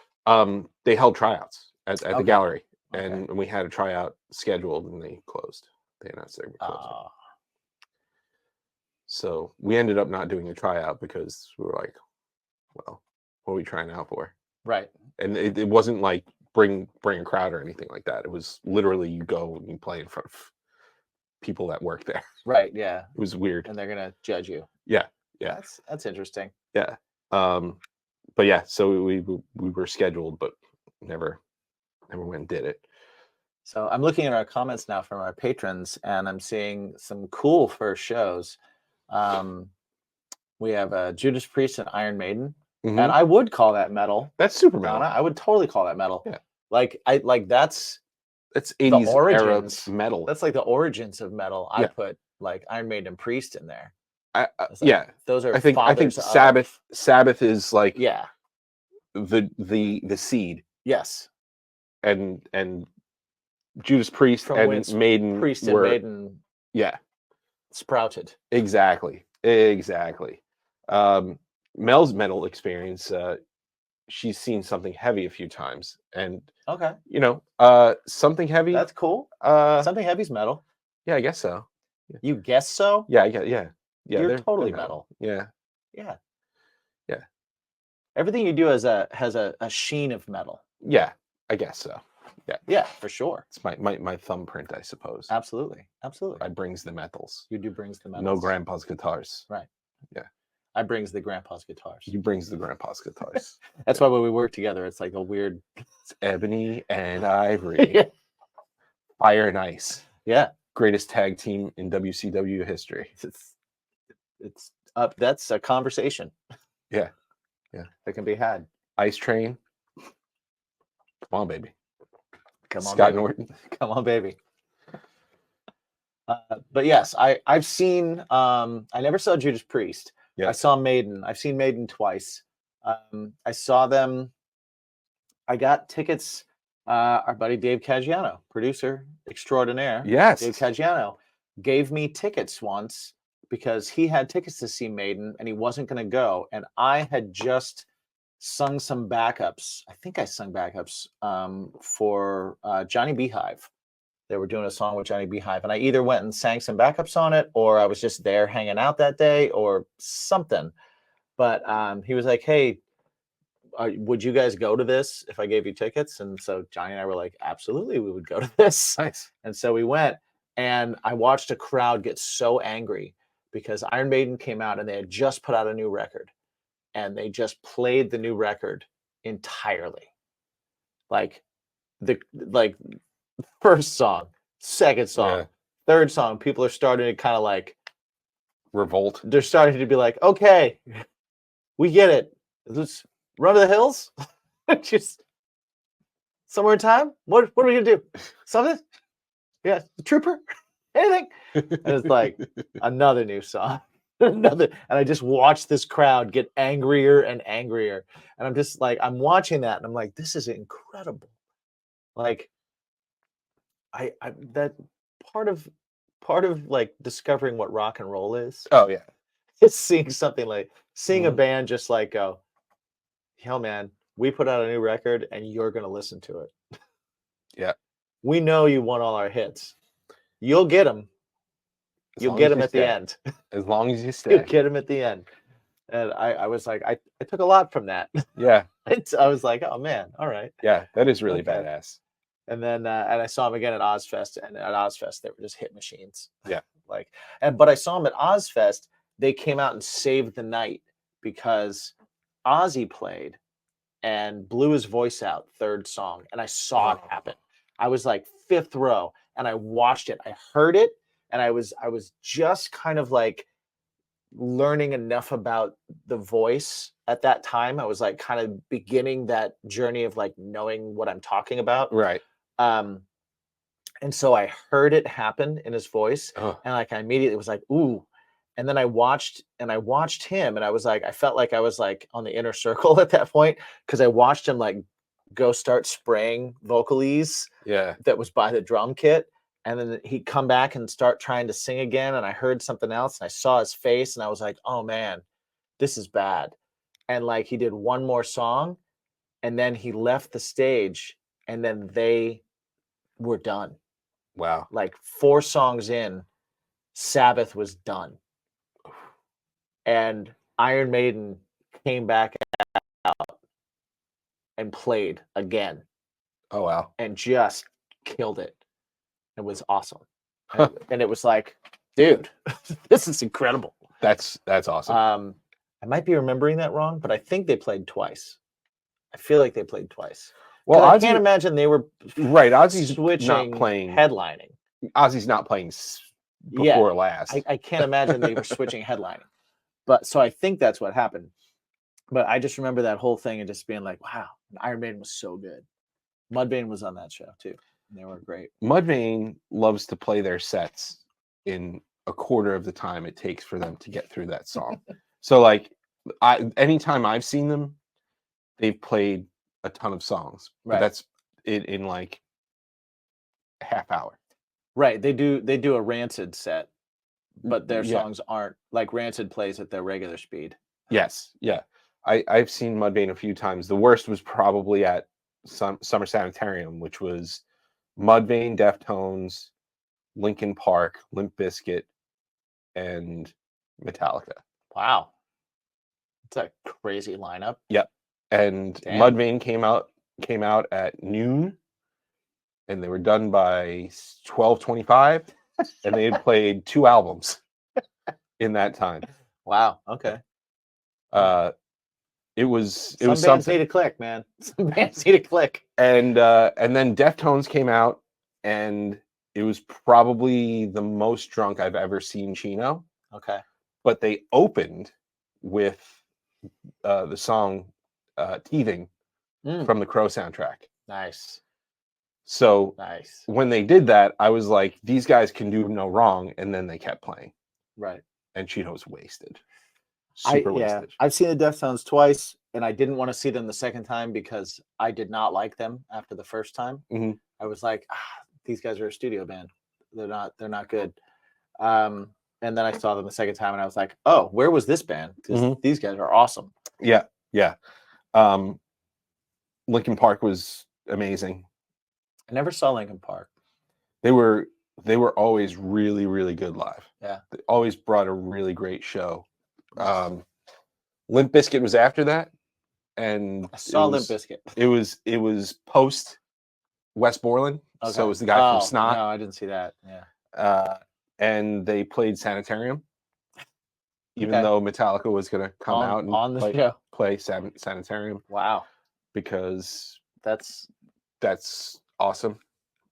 [SPEAKER 1] They held tryouts at the gallery, and we had a tryout scheduled, and they closed. They announced they were closing. So we ended up not doing a tryout because we were like, well, what are we trying out for?
[SPEAKER 2] Right.
[SPEAKER 1] And it wasn't like bring a crowd or anything like that. It was literally you go and you play in front of people that work there.
[SPEAKER 2] Right. Yeah.
[SPEAKER 1] It was weird.
[SPEAKER 2] And they're gonna judge you.
[SPEAKER 1] Yeah. Yeah.
[SPEAKER 2] That's interesting.
[SPEAKER 1] Yeah. but yeah, so we were scheduled, but never went and did it.
[SPEAKER 2] So I'm looking at our comments now from our patrons, and I'm seeing some cool first shows. We have Judas Priest and Iron Maiden, and I would call that metal.
[SPEAKER 1] That's super metal.
[SPEAKER 2] I would totally call that metal.
[SPEAKER 1] Yeah.
[SPEAKER 2] Like that's
[SPEAKER 1] 80s era metal.
[SPEAKER 2] That's like the origins of metal.
[SPEAKER 1] Yeah.
[SPEAKER 2] I put like Iron Maiden and Priest in there.
[SPEAKER 1] Yeah,
[SPEAKER 2] those are.
[SPEAKER 1] I think Sabbath is like the seed.
[SPEAKER 2] Yes.
[SPEAKER 1] And Judas Priest and Maiden
[SPEAKER 2] Maiden sprouted.
[SPEAKER 1] Exactly. Mel's metal experience, she's seen Something Heavy a few times, and Something Heavy.
[SPEAKER 2] That's cool. Something Heavy's metal.
[SPEAKER 1] Yeah, I guess so. Yeah.
[SPEAKER 2] You guess so?
[SPEAKER 1] Yeah, yeah.
[SPEAKER 2] You're totally metal.
[SPEAKER 1] Yeah.
[SPEAKER 2] Everything you do has a sheen of metal.
[SPEAKER 1] Yeah, I guess so.
[SPEAKER 2] Yeah, for sure.
[SPEAKER 1] It's my thumbprint, I suppose.
[SPEAKER 2] Absolutely.
[SPEAKER 1] I brings the metals.
[SPEAKER 2] You do brings the metals.
[SPEAKER 1] No grandpa's guitars.
[SPEAKER 2] Right.
[SPEAKER 1] Yeah.
[SPEAKER 2] I brings the grandpa's guitars.
[SPEAKER 1] You brings the grandpa's guitars.
[SPEAKER 2] That's why when we work together, it's like a weird.
[SPEAKER 1] It's ebony and ivory. Fire and ice.
[SPEAKER 2] Yeah.
[SPEAKER 1] Greatest tag team in WCW history.
[SPEAKER 2] It's up. That's a conversation.
[SPEAKER 1] Yeah.
[SPEAKER 2] That can be had.
[SPEAKER 1] Ice Train. Come on, baby.
[SPEAKER 2] Come on,
[SPEAKER 1] Scott
[SPEAKER 2] baby.
[SPEAKER 1] Norton.
[SPEAKER 2] Come on, baby. But yes, I've seen. I never saw Judas Priest. Yeah. I saw Maiden. I've seen Maiden twice. I saw them. I got tickets. Our buddy Dave Caggiano, producer extraordinaire.
[SPEAKER 1] Yes.
[SPEAKER 2] Dave Caggiano gave me tickets once because he had tickets to see Maiden and he wasn't going to go. And I had just sung some backups. I think I sung backups for Johnny Beehive. They were doing a song with Johnny Beehive. And I either went and sang some backups on it, or I was just there hanging out that day or something. But he was like, hey, would you guys go to this if I gave you tickets? And so Johnny and I were like, absolutely, we would go to this.
[SPEAKER 1] Nice.
[SPEAKER 2] And so we went, and I watched a crowd get so angry because Iron Maiden came out and they had just put out a new record, and they just played the new record entirely. Like first song, second song, third song, people are starting to kind of like
[SPEAKER 1] revolt.
[SPEAKER 2] They're starting to be like, okay, we get it. Let's run to the hills. Just somewhere in time. What are we gonna do? Something? Yeah, the trooper? Anything? And it's like another new song. And I just watched this crowd get angrier and angrier. And I'm just like, I'm watching that and I'm like, this is incredible. Like I that part of like discovering what rock and roll is.
[SPEAKER 1] Oh yeah.
[SPEAKER 2] It's seeing a band just like go, hell man, we put out a new record and you're gonna listen to it.
[SPEAKER 1] Yeah.
[SPEAKER 2] We know you want all our hits. You'll get them. You'll get them at the end.
[SPEAKER 1] As long as you stay.
[SPEAKER 2] You'll get them at the end. And I was like, I took a lot from that.
[SPEAKER 1] Yeah.
[SPEAKER 2] I was like, oh man, all right.
[SPEAKER 1] Yeah, that is really badass.
[SPEAKER 2] And then and I saw him again at Ozfest, and at Ozfest they were just hit machines.
[SPEAKER 1] Yeah.
[SPEAKER 2] But I saw him at Ozfest. They came out and saved the night because Ozzy played and blew his voice out, third song, and I saw it happen. I was like fifth row, and I watched it. I heard it, and I was just kind of like learning enough about the voice at that time. I was like kind of beginning that journey of like knowing what I'm talking about.
[SPEAKER 1] Right.
[SPEAKER 2] And so I heard it happen in his voice, and like I immediately was like, ooh. And then I watched him, and I was like, I felt like I was like on the inner circle at that point because I watched him like go start spraying Vocalese.
[SPEAKER 1] Yeah.
[SPEAKER 2] That was by the drum kit. And then he'd come back and start trying to sing again. And I heard something else, and I saw his face, and I was like, oh man, this is bad. And like he did one more song, and then he left the stage, and then they were done.
[SPEAKER 1] Wow.
[SPEAKER 2] Like 4 songs in, Sabbath was done. And Iron Maiden came back out and played again.
[SPEAKER 1] Oh, wow.
[SPEAKER 2] And just killed it. It was awesome. And it was like, dude, this is incredible.
[SPEAKER 1] That's awesome.
[SPEAKER 2] I might be remembering that wrong, but I think they played twice. I feel like they played twice.
[SPEAKER 1] Well,
[SPEAKER 2] I can't imagine they were
[SPEAKER 1] right. Ozzy's
[SPEAKER 2] switching
[SPEAKER 1] not playing
[SPEAKER 2] headlining.
[SPEAKER 1] Ozzy's not playing before last.
[SPEAKER 2] I can't imagine they were switching headlining. But so I think that's what happened. But I just remember that whole thing and just being like, wow, Iron Maiden was so good. Mudvayne was on that show too. And they were great.
[SPEAKER 1] Mudvayne loves to play their sets in a quarter of the time it takes for them to get through that song. So like anytime I've seen them, they've played a ton of songs.
[SPEAKER 2] Right.
[SPEAKER 1] But that's it in like a half hour.
[SPEAKER 2] Right. They do a Rancid set, but their songs aren't like Rancid plays at their regular speed.
[SPEAKER 1] Yes. Yeah. I've seen Mudvayne a few times. The worst was probably at Summer Sanitarium, which was Mudvayne, Deftones, Linkin Park, Limp Bizkit, and Metallica.
[SPEAKER 2] Wow. It's a crazy lineup.
[SPEAKER 1] Yep. And
[SPEAKER 2] Damn.
[SPEAKER 1] Mudvayne came out at noon, and they were done by 12:25, and they had played 2 albums in that time.
[SPEAKER 2] Wow. Okay.
[SPEAKER 1] It was
[SPEAKER 2] Some bands
[SPEAKER 1] something.
[SPEAKER 2] need to click, man. Some bands need to click.
[SPEAKER 1] And then Deftones came out, and it was probably the most drunk I've ever seen Chino.
[SPEAKER 2] Okay.
[SPEAKER 1] But they opened with the song Teething from the Crow soundtrack.
[SPEAKER 2] Nice.
[SPEAKER 1] So
[SPEAKER 2] nice.
[SPEAKER 1] When they did that, I was like, these guys can do no wrong. And then they kept playing.
[SPEAKER 2] Right.
[SPEAKER 1] And Chino's wasted. Super wasted.
[SPEAKER 2] I've seen the Deftones twice, and I didn't want to see them the second time because I did not like them after the first time.
[SPEAKER 1] Mm-hmm.
[SPEAKER 2] I was like, these guys are a studio band. They're not good. And then I saw them the second time, and I was like, oh, where was this band? Because these guys are awesome.
[SPEAKER 1] Yeah. Yeah. Linkin Park was amazing.
[SPEAKER 2] I never saw Linkin Park.
[SPEAKER 1] They were always really, really good live.
[SPEAKER 2] Yeah.
[SPEAKER 1] They always brought a really great show. Limp Bizkit was after that, and
[SPEAKER 2] I saw Limp Bizkit.
[SPEAKER 1] It was post Wes Borland, so it was the guy from Snot.
[SPEAKER 2] No, I didn't see that. Yeah.
[SPEAKER 1] And they played Sanitarium, even though Metallica was going to come out and
[SPEAKER 2] on the show
[SPEAKER 1] play Sanitarium.
[SPEAKER 2] Wow,
[SPEAKER 1] because
[SPEAKER 2] that's
[SPEAKER 1] awesome.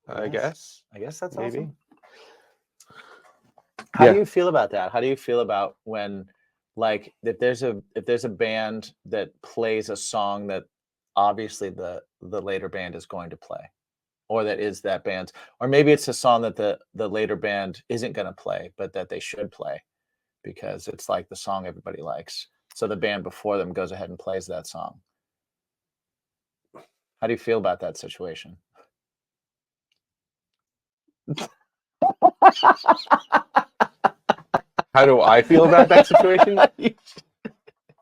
[SPEAKER 1] I guess
[SPEAKER 2] that's
[SPEAKER 1] maybe.
[SPEAKER 2] Awesome. How do you feel about that? How do you feel about when, like, if there's a band that plays a song that obviously the later band is going to play, or that is that band's, or maybe it's a song that the later band isn't going to play, but that they should play because it's like the song everybody likes. So the band before them goes ahead and plays that song. How do you feel about that situation?
[SPEAKER 1] How do I feel about that situation?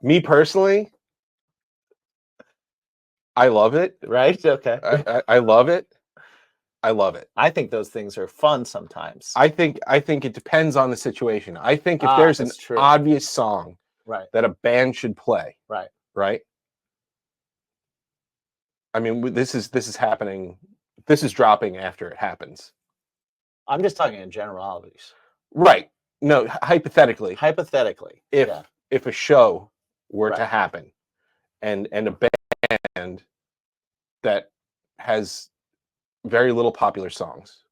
[SPEAKER 1] Me personally, I love it.
[SPEAKER 2] Right? Okay.
[SPEAKER 1] I love it. I love it.
[SPEAKER 2] I think those things are fun sometimes.
[SPEAKER 1] I think it depends on the situation. I think if there's an obvious song that a band should play, right? I mean, this is happening. This is dropping after it happens.
[SPEAKER 2] I'm just talking in generalities.
[SPEAKER 1] Right. No, hypothetically.
[SPEAKER 2] Hypothetically.
[SPEAKER 1] If a show were to happen and a band that has very little popular songs,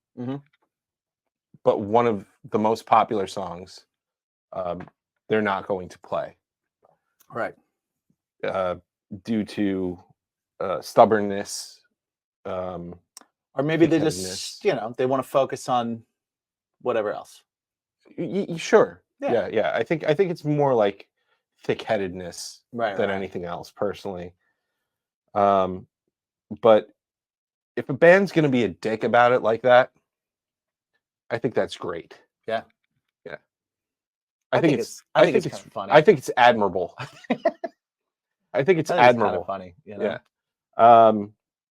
[SPEAKER 1] but one of the most popular songs, they're not going to play.
[SPEAKER 2] Right.
[SPEAKER 1] Due to stubbornness.
[SPEAKER 2] Or maybe they just, they want to focus on whatever else.
[SPEAKER 1] Sure. Yeah. I think it's more like thick-headedness than anything else, personally. But if a band's going to be a dick about it like that, I think that's great.
[SPEAKER 2] Yeah.
[SPEAKER 1] Yeah.
[SPEAKER 2] I think it's kind of funny.
[SPEAKER 1] I think it's admirable. I think it's admirable.
[SPEAKER 2] Kind of funny.
[SPEAKER 1] Yeah.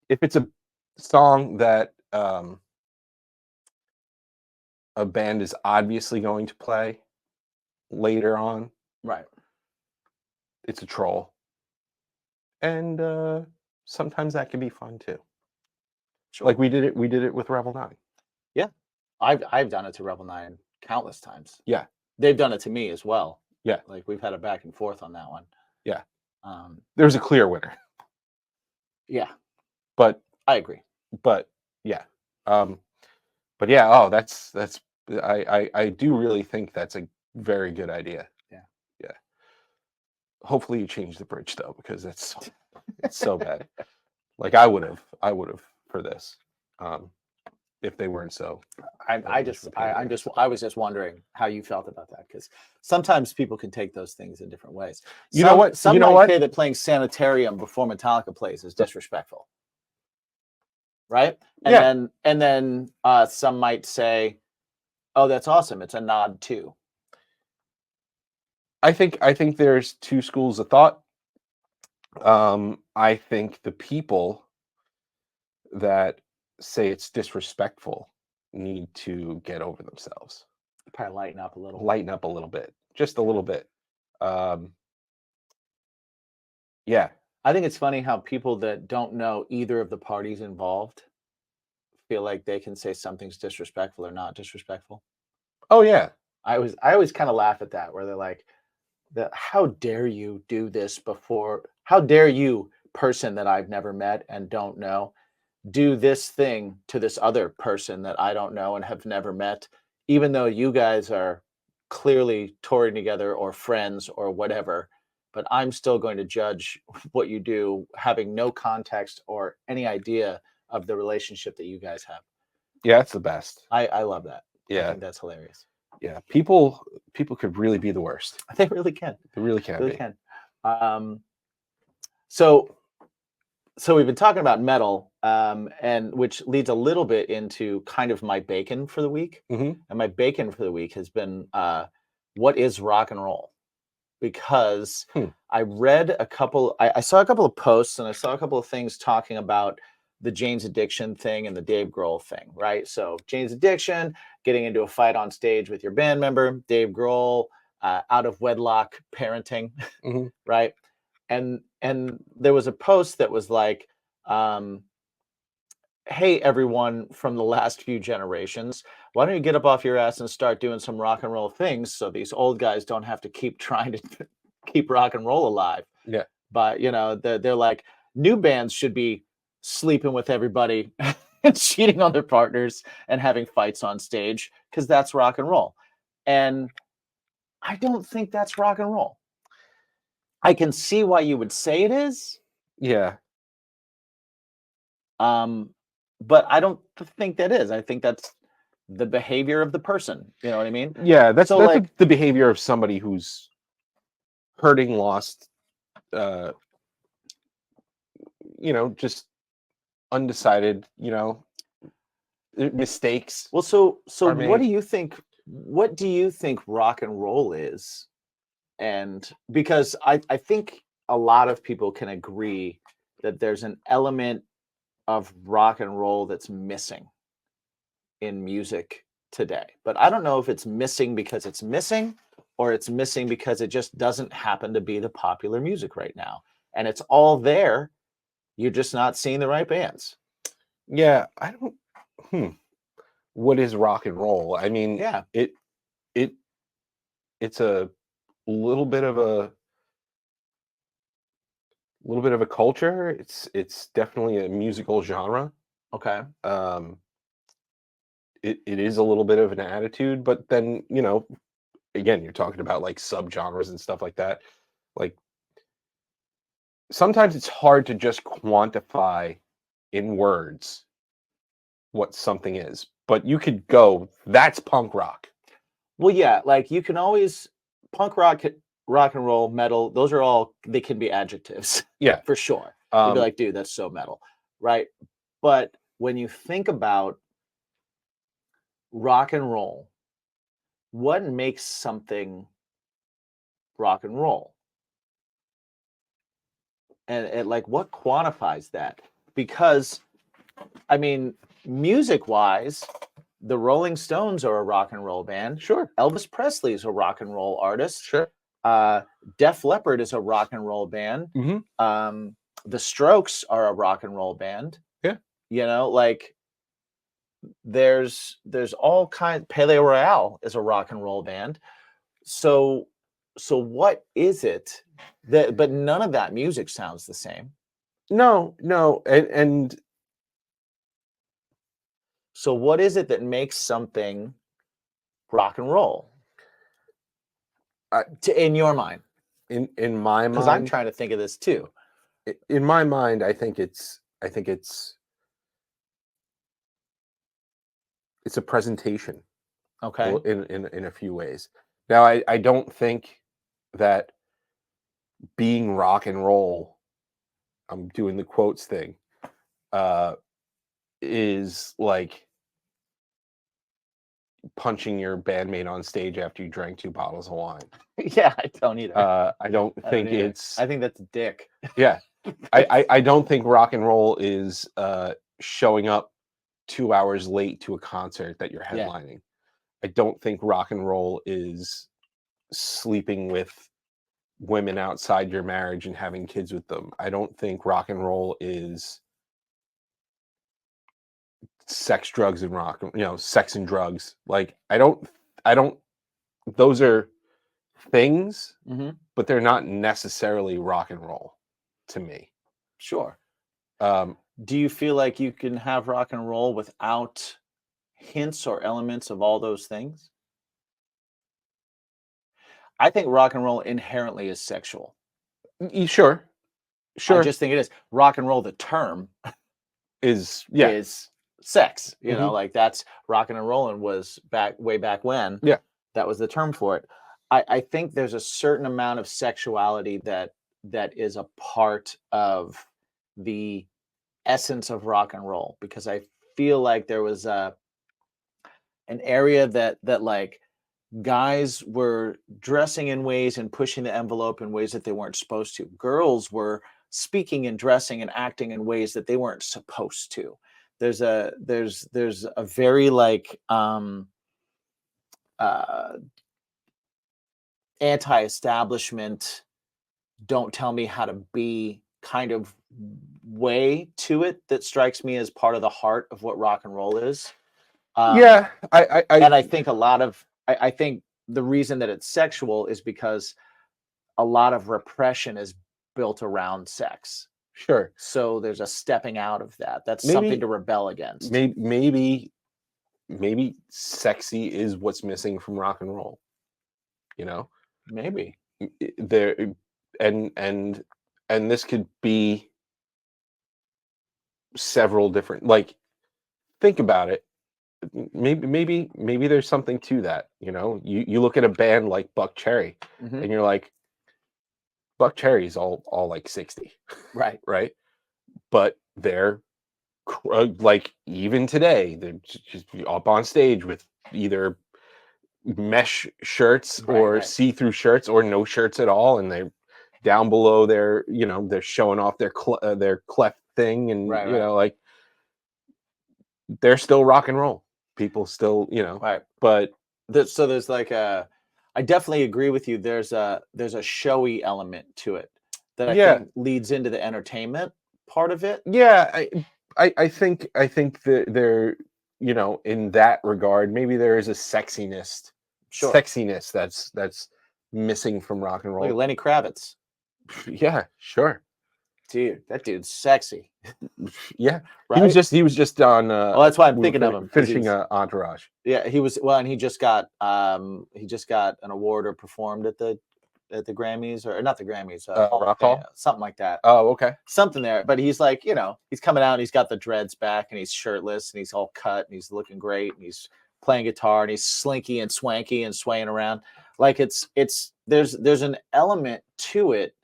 [SPEAKER 1] If it's a song that a band is obviously going to play later on, it's a troll, and sometimes that can be fun too. Sure. Like we did it with Rebel 9.
[SPEAKER 2] Yeah, I've done it to Rebel 9 countless times.
[SPEAKER 1] Yeah,
[SPEAKER 2] they've done it to me as well.
[SPEAKER 1] Yeah.
[SPEAKER 2] Like we've had a back and forth on that one.
[SPEAKER 1] Yeah. There's a clear winner.
[SPEAKER 2] Yeah.
[SPEAKER 1] But
[SPEAKER 2] I agree.
[SPEAKER 1] But yeah. But yeah, oh, that's I do really think that's a very good idea.
[SPEAKER 2] Yeah.
[SPEAKER 1] Yeah. Hopefully you change the bridge though, because it's so bad. Like I would have for this. If they weren't so.
[SPEAKER 2] I was just wondering how you felt about that, because sometimes people can take those things in different ways.
[SPEAKER 1] You know what?
[SPEAKER 2] Some
[SPEAKER 1] You know
[SPEAKER 2] might
[SPEAKER 1] what?
[SPEAKER 2] say that playing Sanitarium before Metallica plays is disrespectful, right? And then some might say, "Oh, that's awesome! It's a nod too."
[SPEAKER 1] I think there's two schools of thought. I think the people that say it's disrespectful need to get over themselves.
[SPEAKER 2] Probably lighten up a little.
[SPEAKER 1] Lighten up a little bit, just a little bit. Yeah.
[SPEAKER 2] I think it's funny how people that don't know either of the parties involved feel like they can say something's disrespectful or not disrespectful.
[SPEAKER 1] Oh yeah.
[SPEAKER 2] I always kind of laugh at that, where they're like, how dare you do this before? How dare you, person that I've never met and don't know, do this thing to this other person that I don't know and have never met, even though you guys are clearly touring together or friends or whatever, but I'm still going to judge what you do, having no context or any idea of the relationship that you guys have.
[SPEAKER 1] Yeah, that's the best.
[SPEAKER 2] I love that.
[SPEAKER 1] Yeah.
[SPEAKER 2] I think that's hilarious.
[SPEAKER 1] Yeah. People could really be the worst.
[SPEAKER 2] They really can.
[SPEAKER 1] They really can.
[SPEAKER 2] Really can. So we've been talking about metal, and which leads a little bit into kind of my bacon for the week.
[SPEAKER 1] Mm-hmm.
[SPEAKER 2] And my bacon for the week has been what is rock and roll? Because I read I saw a couple of posts and I saw a couple of things talking about the Jane's Addiction thing and the Dave Grohl thing, right? So Jane's Addiction, getting into a fight on stage with your band member, Dave Grohl, out of wedlock parenting, right? And there was a post that was like, hey, everyone from the last few generations, why don't you get up off your ass and start doing some rock and roll things so these old guys don't have to keep trying to keep rock and roll alive.
[SPEAKER 1] Yeah.
[SPEAKER 2] But, they're like, new bands should be sleeping with everybody and cheating on their partners and having fights on stage, because that's rock and roll. And I don't think that's rock and roll. I can see why you would say it is.
[SPEAKER 1] Yeah.
[SPEAKER 2] But I don't think that is. I think that's the behavior of the person. You know what I mean?
[SPEAKER 1] Yeah, that's
[SPEAKER 2] So,
[SPEAKER 1] like the behavior of somebody who's hurting, lost, just undecided, mistakes.
[SPEAKER 2] Well, so what do you think? What do you think rock and roll is? And because I think a lot of people can agree that there's an element of rock and roll that's missing in music today. But I don't know if it's missing because it's missing, or it's missing because it just doesn't happen to be the popular music right now. And it's all there. You're just not seeing the right bands.
[SPEAKER 1] Yeah, I don't. What is rock and roll? I mean,
[SPEAKER 2] yeah,
[SPEAKER 1] it's a little bit of a culture. It's definitely a musical genre.
[SPEAKER 2] Okay.
[SPEAKER 1] It is a little bit of an attitude, but then, again, you're talking about like subgenres and stuff like that. Like sometimes it's hard to just quantify in words what something is, but you could go, that's punk rock.
[SPEAKER 2] Well, yeah, like you can always punk rock, rock and roll, metal, those are all, they can be adjectives.
[SPEAKER 1] Yeah,
[SPEAKER 2] for sure. You'd be like, dude, that's so metal, right? But when you think about rock and roll, what makes something rock and roll? And like, what quantifies that? Because, I mean, music-wise, the Rolling Stones are a rock and roll band.
[SPEAKER 1] Sure.
[SPEAKER 2] Elvis Presley is a rock and roll artist.
[SPEAKER 1] Sure.
[SPEAKER 2] Def Leppard is a rock and roll band. The Strokes are a rock and roll band.
[SPEAKER 1] Yeah.
[SPEAKER 2] Like there's all kinds. Palais Royale is a rock and roll band. So So what is it that? But none of that music sounds the same.
[SPEAKER 1] No, and
[SPEAKER 2] so what is it that makes something rock and roll in your mind?
[SPEAKER 1] In my mind,
[SPEAKER 2] because I'm trying to think of this too.
[SPEAKER 1] In my mind, I think it's a presentation.
[SPEAKER 2] Okay.
[SPEAKER 1] In a few ways. Now, I don't think that being rock and roll, I'm doing the quotes thing, is like punching your bandmate on stage after you drank 2 bottles of wine.
[SPEAKER 2] Yeah, I don't either.
[SPEAKER 1] I don't think
[SPEAKER 2] I think that's a dick.
[SPEAKER 1] Yeah. I don't think rock and roll is showing up 2 hours late to a concert that you're headlining. I don't think rock and roll is sleeping with women outside your marriage and having kids with them. I don't think rock and roll is sex, drugs, and rock, sex and drugs. Like, I don't, those are things, but they're not necessarily rock and roll to me.
[SPEAKER 2] Sure. Do you feel like you can have rock and roll without hints or elements of all those things? I think rock and roll inherently is sexual.
[SPEAKER 1] Sure.
[SPEAKER 2] I just think it is. Rock and roll, the term
[SPEAKER 1] is
[SPEAKER 2] sex. You know, like that's rocking and rolling was way back when.
[SPEAKER 1] Yeah.
[SPEAKER 2] That was the term for it. I think there's a certain amount of sexuality that is a part of the essence of rock and roll, because I feel like there was an area that like guys were dressing in ways and pushing the envelope in ways that they weren't supposed to. Girls were speaking and dressing and acting in ways that they weren't supposed to. There's a very like anti-establishment, don't tell me how to be kind of way to it that strikes me as part of the heart of what rock and roll is.
[SPEAKER 1] I
[SPEAKER 2] think I think the reason that it's sexual is because a lot of repression is built around sex.
[SPEAKER 1] Sure.
[SPEAKER 2] So there's a stepping out of that. That's something to rebel against.
[SPEAKER 1] Maybe sexy is what's missing from rock and roll.
[SPEAKER 2] Maybe
[SPEAKER 1] there, and this could be several different, like, think about it. Maybe there's something to that. You look at a band like Buck Cherry, and you're like, Buck Cherry's all like 60,
[SPEAKER 2] right?
[SPEAKER 1] Right, but they're like, even today, they're just up on stage with either mesh shirts or see-through shirts or no shirts at all, and they're down below their, they're showing off their cleft thing, and like, they're still rock and roll. People still, but
[SPEAKER 2] so there's like I definitely agree with you. There's a showy element to it that I think leads into the entertainment part of it.
[SPEAKER 1] Yeah, I think that there, in that regard, maybe there is a sexiness that's missing from rock and roll.
[SPEAKER 2] Look at Lenny Kravitz.
[SPEAKER 1] Yeah, sure.
[SPEAKER 2] Dude, that dude's sexy.
[SPEAKER 1] Yeah, right? He was just on.
[SPEAKER 2] Well, that's why I'm thinking of him.
[SPEAKER 1] Finishing Entourage.
[SPEAKER 2] Yeah, he was. Well, and he just got an award or performed at the Grammys, or not the Grammys,
[SPEAKER 1] Rock Hall?
[SPEAKER 2] Something like that.
[SPEAKER 1] Oh, okay.
[SPEAKER 2] Something there. But he's like, he's coming out and he's got the dreads back and he's shirtless and he's all cut and he's looking great and he's playing guitar and he's slinky and swanky and swaying around. Like there's an element to it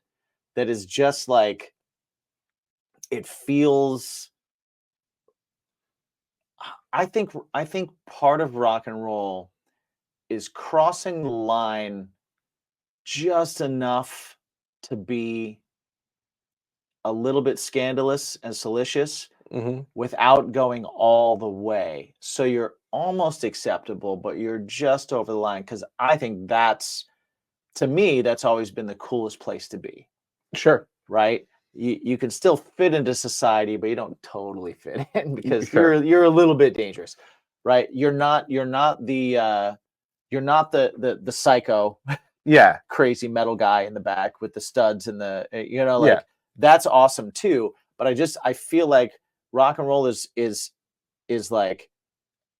[SPEAKER 2] that is just like, it feels. I think part of rock and roll is crossing the line just enough to be a little bit scandalous and salacious without going all the way. So you're almost acceptable, but you're just over the line. Because I think to me, that's always been the coolest place to be.
[SPEAKER 1] Sure.
[SPEAKER 2] Right? You can still fit into society, but you don't totally fit in, because you're a little bit dangerous, right? You're not the psycho
[SPEAKER 1] Yeah.
[SPEAKER 2] crazy metal guy in the back with the studs and the, like that's awesome too. But I feel like rock and roll is like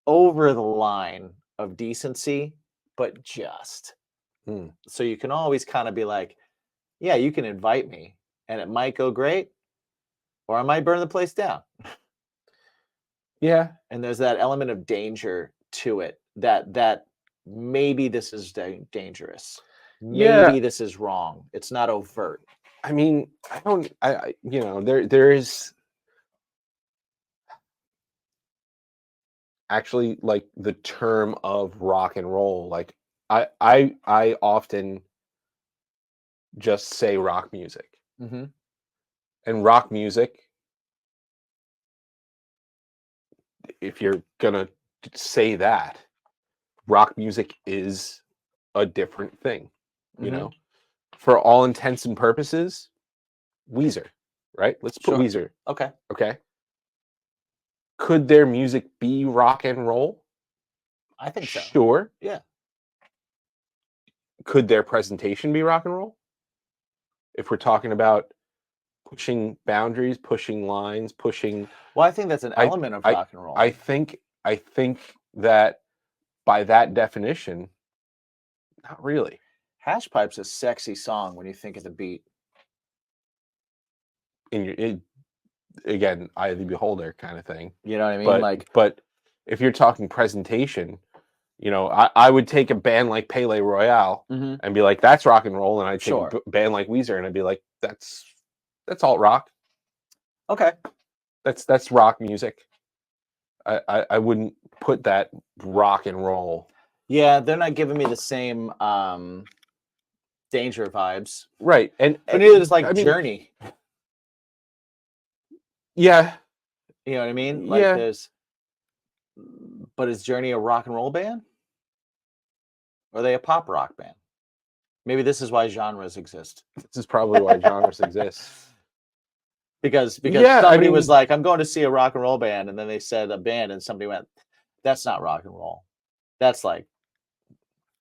[SPEAKER 2] over the line of decency, but just. So you can always kind of be like, yeah, you can invite me and it might go great or I might burn the place down.
[SPEAKER 1] Yeah.
[SPEAKER 2] And there's that element of danger to it that maybe this is dangerous. Maybe this is wrong. It's not overt.
[SPEAKER 1] I mean, there is actually like the term of rock and roll. Like I often just say rock music. And rock music, if you're gonna say that, rock music is a different thing, you know, for all intents and purposes. Weezer, right? Let's put Weezer. Okay. Could their music be rock and roll?
[SPEAKER 2] I think so.
[SPEAKER 1] Sure.
[SPEAKER 2] Yeah.
[SPEAKER 1] Could their presentation be rock and roll? If we're talking about pushing boundaries, pushing lines, pushing.
[SPEAKER 2] Well, I think that's an element of rock and roll.
[SPEAKER 1] I think that by that definition, not really.
[SPEAKER 2] Hash Pipe's a sexy song when you think of the beat.
[SPEAKER 1] Again, eye of the beholder kind of thing.
[SPEAKER 2] You know what I mean?
[SPEAKER 1] But if you're talking presentation, I would take a band like Pele Royale and be like, that's rock and roll, and I'd take a band like Weezer and I'd be like, that's alt rock.
[SPEAKER 2] Okay.
[SPEAKER 1] That's rock music. I wouldn't put that rock and roll.
[SPEAKER 2] Yeah, they're not giving me the same danger vibes.
[SPEAKER 1] Right. And
[SPEAKER 2] neither is like Journey.
[SPEAKER 1] Yeah.
[SPEAKER 2] You know what I mean? Like but is Journey a rock and roll band? Or are they a pop rock band? Maybe this is why genres exist.
[SPEAKER 1] This is probably why genres exist.
[SPEAKER 2] Because somebody was like, I'm going to see a rock and roll band, and then they said a band, and somebody went, that's not rock and roll. That's like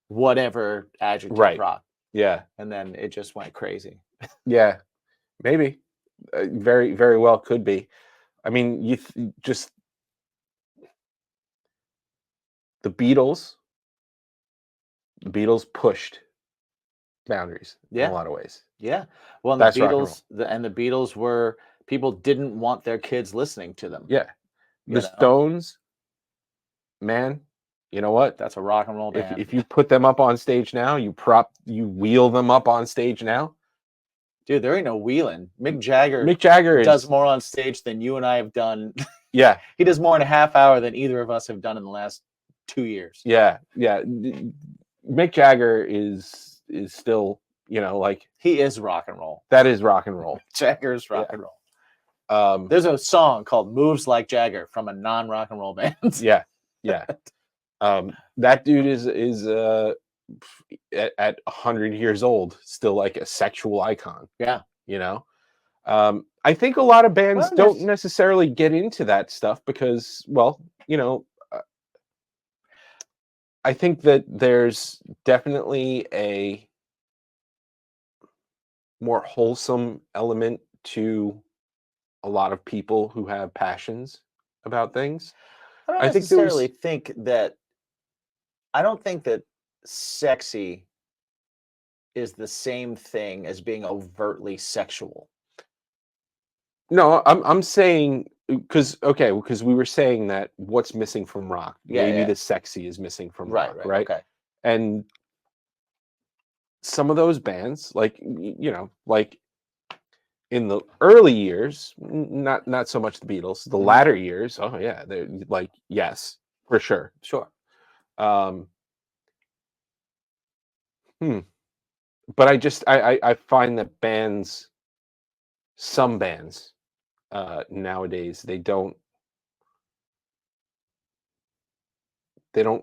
[SPEAKER 2] whatever adjective rock.
[SPEAKER 1] Yeah.
[SPEAKER 2] And then it just went crazy.
[SPEAKER 1] Yeah. Maybe. Very, very well could be. I mean, just the Beatles pushed boundaries in a lot of ways.
[SPEAKER 2] Yeah. Well, the Beatles were, people didn't want their kids listening to them.
[SPEAKER 1] Yeah. The Stones, man, you know what?
[SPEAKER 2] That's a rock and roll band.
[SPEAKER 1] If you put them up on stage now, you wheel them up on stage now.
[SPEAKER 2] Dude, there ain't no wheeling. Mick Jagger does more on stage than you and I have done.
[SPEAKER 1] Yeah.
[SPEAKER 2] He does more in a half hour than either of us have done in the last 2 years.
[SPEAKER 1] Yeah. Yeah. Mick Jagger is still, like,
[SPEAKER 2] he is rock and roll.
[SPEAKER 1] That is rock and roll.
[SPEAKER 2] Jagger's rock and roll. There's a song called Moves Like Jagger from a non-rock and roll band.
[SPEAKER 1] Yeah. Yeah. That dude is at 100 years old still like a sexual icon.
[SPEAKER 2] Yeah.
[SPEAKER 1] I think a lot of bands don't necessarily get into that stuff because, I think that there's definitely a more wholesome element to a lot of people who have passions about things.
[SPEAKER 2] I don't necessarily think that. I don't think that sexy is the same thing as being overtly sexual.
[SPEAKER 1] No, I'm saying because we were saying that what's missing from rock, maybe the sexy is missing from rock, right?
[SPEAKER 2] Okay.
[SPEAKER 1] And some of those bands, like like in the early years, not so much the Beatles, the latter years, oh yeah, they're like, yes, for sure. But I find that some bands nowadays, they don't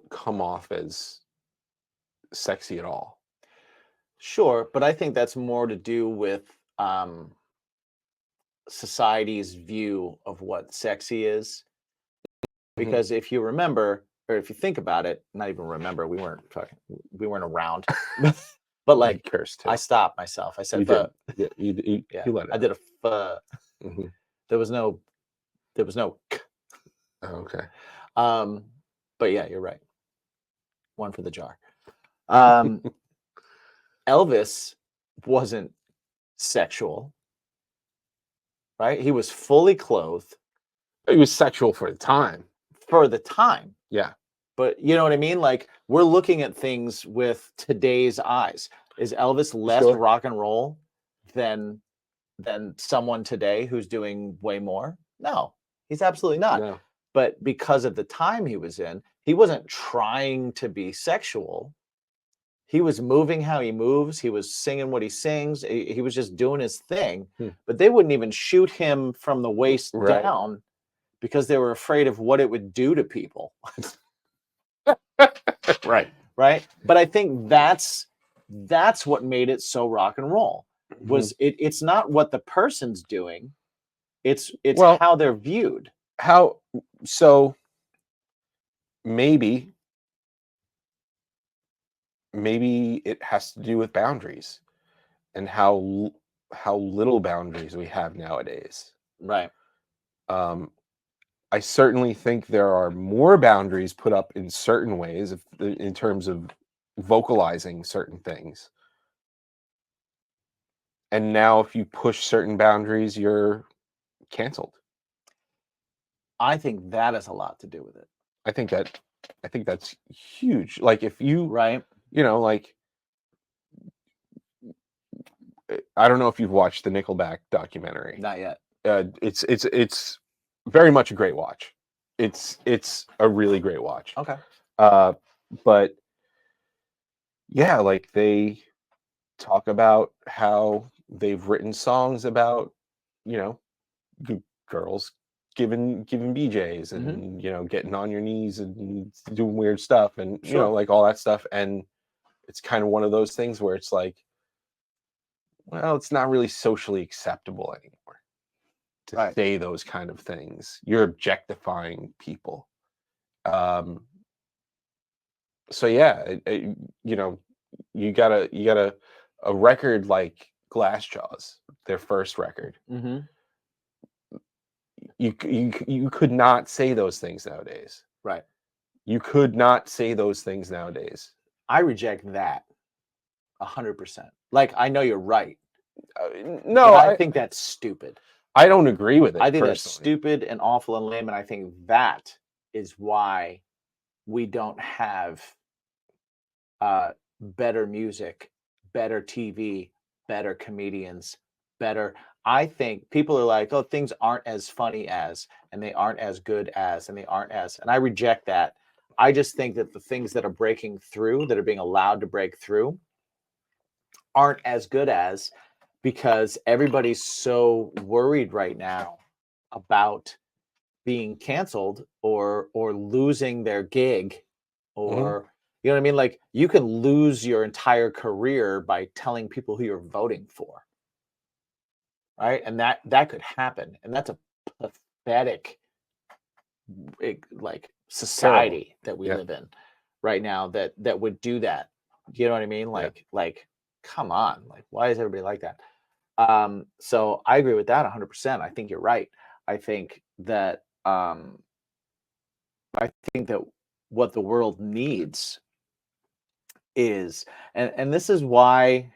[SPEAKER 1] come off as sexy at all.
[SPEAKER 2] Sure, but I think that's more to do with society's view of what sexy is. Because if you remember, or if you think about it, not even remember, we weren't around. But like,
[SPEAKER 1] cursed too.
[SPEAKER 2] I stopped myself. I said,
[SPEAKER 1] You did. Yeah, you let it
[SPEAKER 2] I
[SPEAKER 1] out.
[SPEAKER 2] did a
[SPEAKER 1] Mm-hmm.
[SPEAKER 2] There was no k.
[SPEAKER 1] Oh, okay.
[SPEAKER 2] But yeah, you're right. One for the jar. Elvis wasn't sexual, right? He was fully clothed
[SPEAKER 1] It was sexual for the time.
[SPEAKER 2] for the time.
[SPEAKER 1] Yeah.
[SPEAKER 2] But you know what I mean? Like, we're looking at things with today's eyes. Is Elvis less
[SPEAKER 1] Sure.
[SPEAKER 2] rock and roll than someone today who's doing way more? No, he's absolutely not.
[SPEAKER 1] No.
[SPEAKER 2] But because of the time he was in, he wasn't trying to be sexual. He was moving how he moves. He was singing what he sings. He was just doing his thing. But they wouldn't even shoot him from the waist
[SPEAKER 1] Right.
[SPEAKER 2] down because they were afraid of what it would do to people.
[SPEAKER 1] Right.
[SPEAKER 2] Right. But I think that's what made it so rock and roll. Was it's not what the person's doing. It's
[SPEAKER 1] Well,
[SPEAKER 2] how they're viewed.
[SPEAKER 1] So maybe it has to do with boundaries and how little boundaries we have nowadays.
[SPEAKER 2] Right.
[SPEAKER 1] I certainly think there are more boundaries put up in certain ways in terms of vocalizing certain things. And now if you push certain boundaries, you're canceled.
[SPEAKER 2] I think that has a lot to do with it.
[SPEAKER 1] I think that's huge. Like if you,
[SPEAKER 2] right,
[SPEAKER 1] like I don't know if you've watched the Nickelback documentary.
[SPEAKER 2] Not yet.
[SPEAKER 1] It's very much a great watch. It's a really great watch.
[SPEAKER 2] Okay.
[SPEAKER 1] But yeah, like they talk about how they've written songs about, girls giving BJs and getting on your knees and doing weird stuff and like all that stuff. And it's kind of one of those things where it's like, well, it's not really socially acceptable anymore to say those kind of things. You're objectifying people. So yeah, you got a record like Glassjaws, their first record. You could not say those things nowadays.
[SPEAKER 2] Right.
[SPEAKER 1] You could not say those things nowadays.
[SPEAKER 2] I reject that 100%. Like, I know you're right.
[SPEAKER 1] No,
[SPEAKER 2] I think that's stupid.
[SPEAKER 1] I don't agree with it.
[SPEAKER 2] I think
[SPEAKER 1] personally.
[SPEAKER 2] That's stupid and awful and lame, and I think that is why we don't have better music, better TV, better comedians, better. I think people are like, oh, things aren't as funny as, and they aren't as good as, and they aren't as, and I reject that. I just think that the things that are breaking through, that are being allowed to break through, aren't as good as, because everybody's so worried right now about being canceled or losing their gig or you know what I mean? Like, you can lose your entire career by telling people who you're voting for. Right? And that could happen. And that's a pathetic like society that we live in right now that would do that. You know what I mean? Like come on. Like, why is everybody like that? So I agree with that 100%. I think you're right. I think that what the world needs is, and this is why,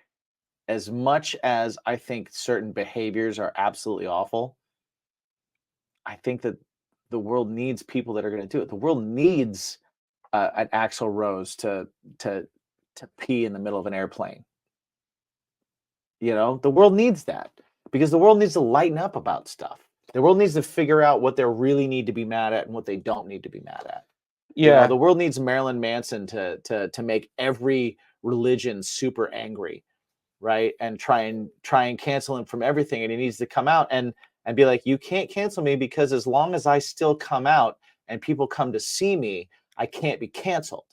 [SPEAKER 2] as much as I think certain behaviors are absolutely awful, I think that the world needs people that are going to do it. The world needs an Axl Rose to pee in the middle of an airplane. The world needs that, because the world needs to lighten up about stuff. The world needs to figure out what they really need to be mad at and what they don't need to be mad at.
[SPEAKER 1] Yeah.
[SPEAKER 2] The world needs Marilyn Manson to make every religion super angry, right? And try and cancel him from everything. And he needs to come out and be like, you can't cancel me, because as long as I still come out and people come to see me, I can't be canceled.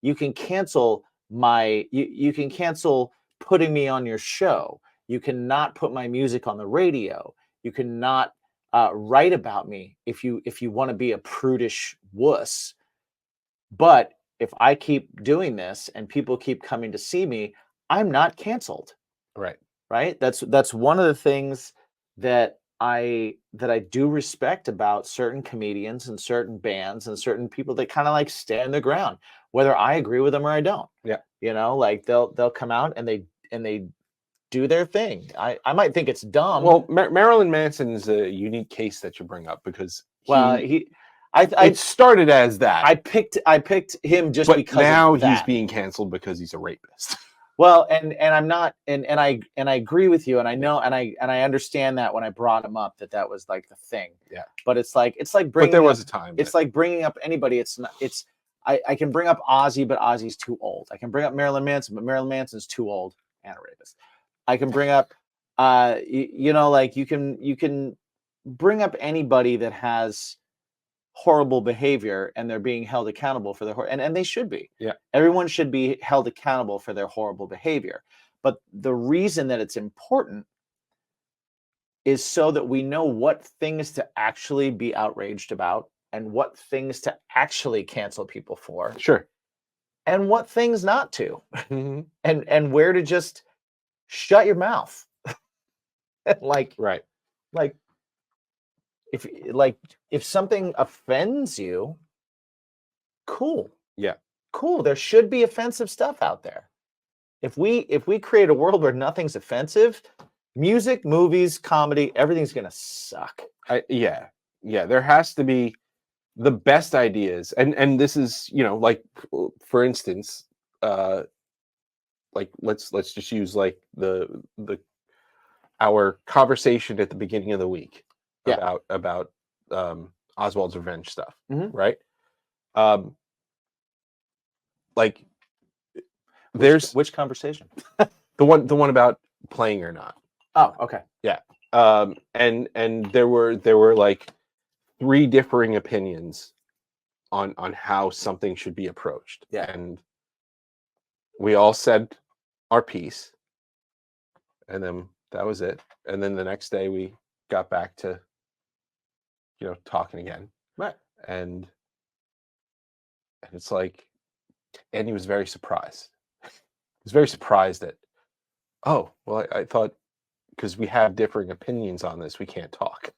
[SPEAKER 2] You can cancel you can cancel putting me on your show. You cannot put my music on the radio. You cannot write about me if you want to be a prudish wuss. But if I keep doing this and people keep coming to see me, I'm not canceled.
[SPEAKER 1] Right.
[SPEAKER 2] Right? That's one of the things that I do respect about certain comedians and certain bands and certain people that kind of like stand their ground, whether I agree with them or I don't.
[SPEAKER 1] Yeah.
[SPEAKER 2] You know, like they'll come out and they do their thing. I might think it's dumb.
[SPEAKER 1] Well, Marilyn Manson's a unique case that you bring up because it started as that.
[SPEAKER 2] I picked him just because
[SPEAKER 1] now
[SPEAKER 2] of that.
[SPEAKER 1] He's being canceled because he's a rapist.
[SPEAKER 2] Well, and I'm not, and I agree with you, and I know, and I understand that when I brought him up that was like the thing.
[SPEAKER 1] Yeah.
[SPEAKER 2] But it's like bringing.
[SPEAKER 1] But there was a time.
[SPEAKER 2] It's like bringing up anybody. It's not. It's I can bring up Ozzy, but Ozzy's too old. I can bring up Marilyn Manson, but Marilyn Manson's too old and a rapist. I can bring up, you know, like you can bring up anybody that has horrible behavior and they're being held accountable for their and they should be.
[SPEAKER 1] Yeah.
[SPEAKER 2] Everyone should be held accountable for their horrible behavior. But the reason that it's important is so that we know what things to actually be outraged about and what things to actually cancel people for.
[SPEAKER 1] Sure.
[SPEAKER 2] And what things not to.
[SPEAKER 1] Mm-hmm.
[SPEAKER 2] And where to just shut your mouth. Like if something offends you, cool.
[SPEAKER 1] Yeah.
[SPEAKER 2] Cool. There should be offensive stuff out there. If we create a world where nothing's offensive, music, movies, comedy, everything's gonna suck.
[SPEAKER 1] Yeah. There has to be the best ideas, and this is, you know, like for instance, like let's just use like our conversation at the beginning of the week about Oswald's Revenge stuff, right? Like there's
[SPEAKER 2] which conversation?
[SPEAKER 1] the one about playing or not.
[SPEAKER 2] Oh, okay.
[SPEAKER 1] Yeah. And there were like 3 differing opinions on how something should be approached.
[SPEAKER 2] Yeah.
[SPEAKER 1] And we all said our piece, and then that was it. And then the next day we got back to, you know, talking again.
[SPEAKER 2] Right.
[SPEAKER 1] And it's like, and he was very surprised. He was very surprised that, oh, well, I thought because we have differing opinions on this, we can't talk.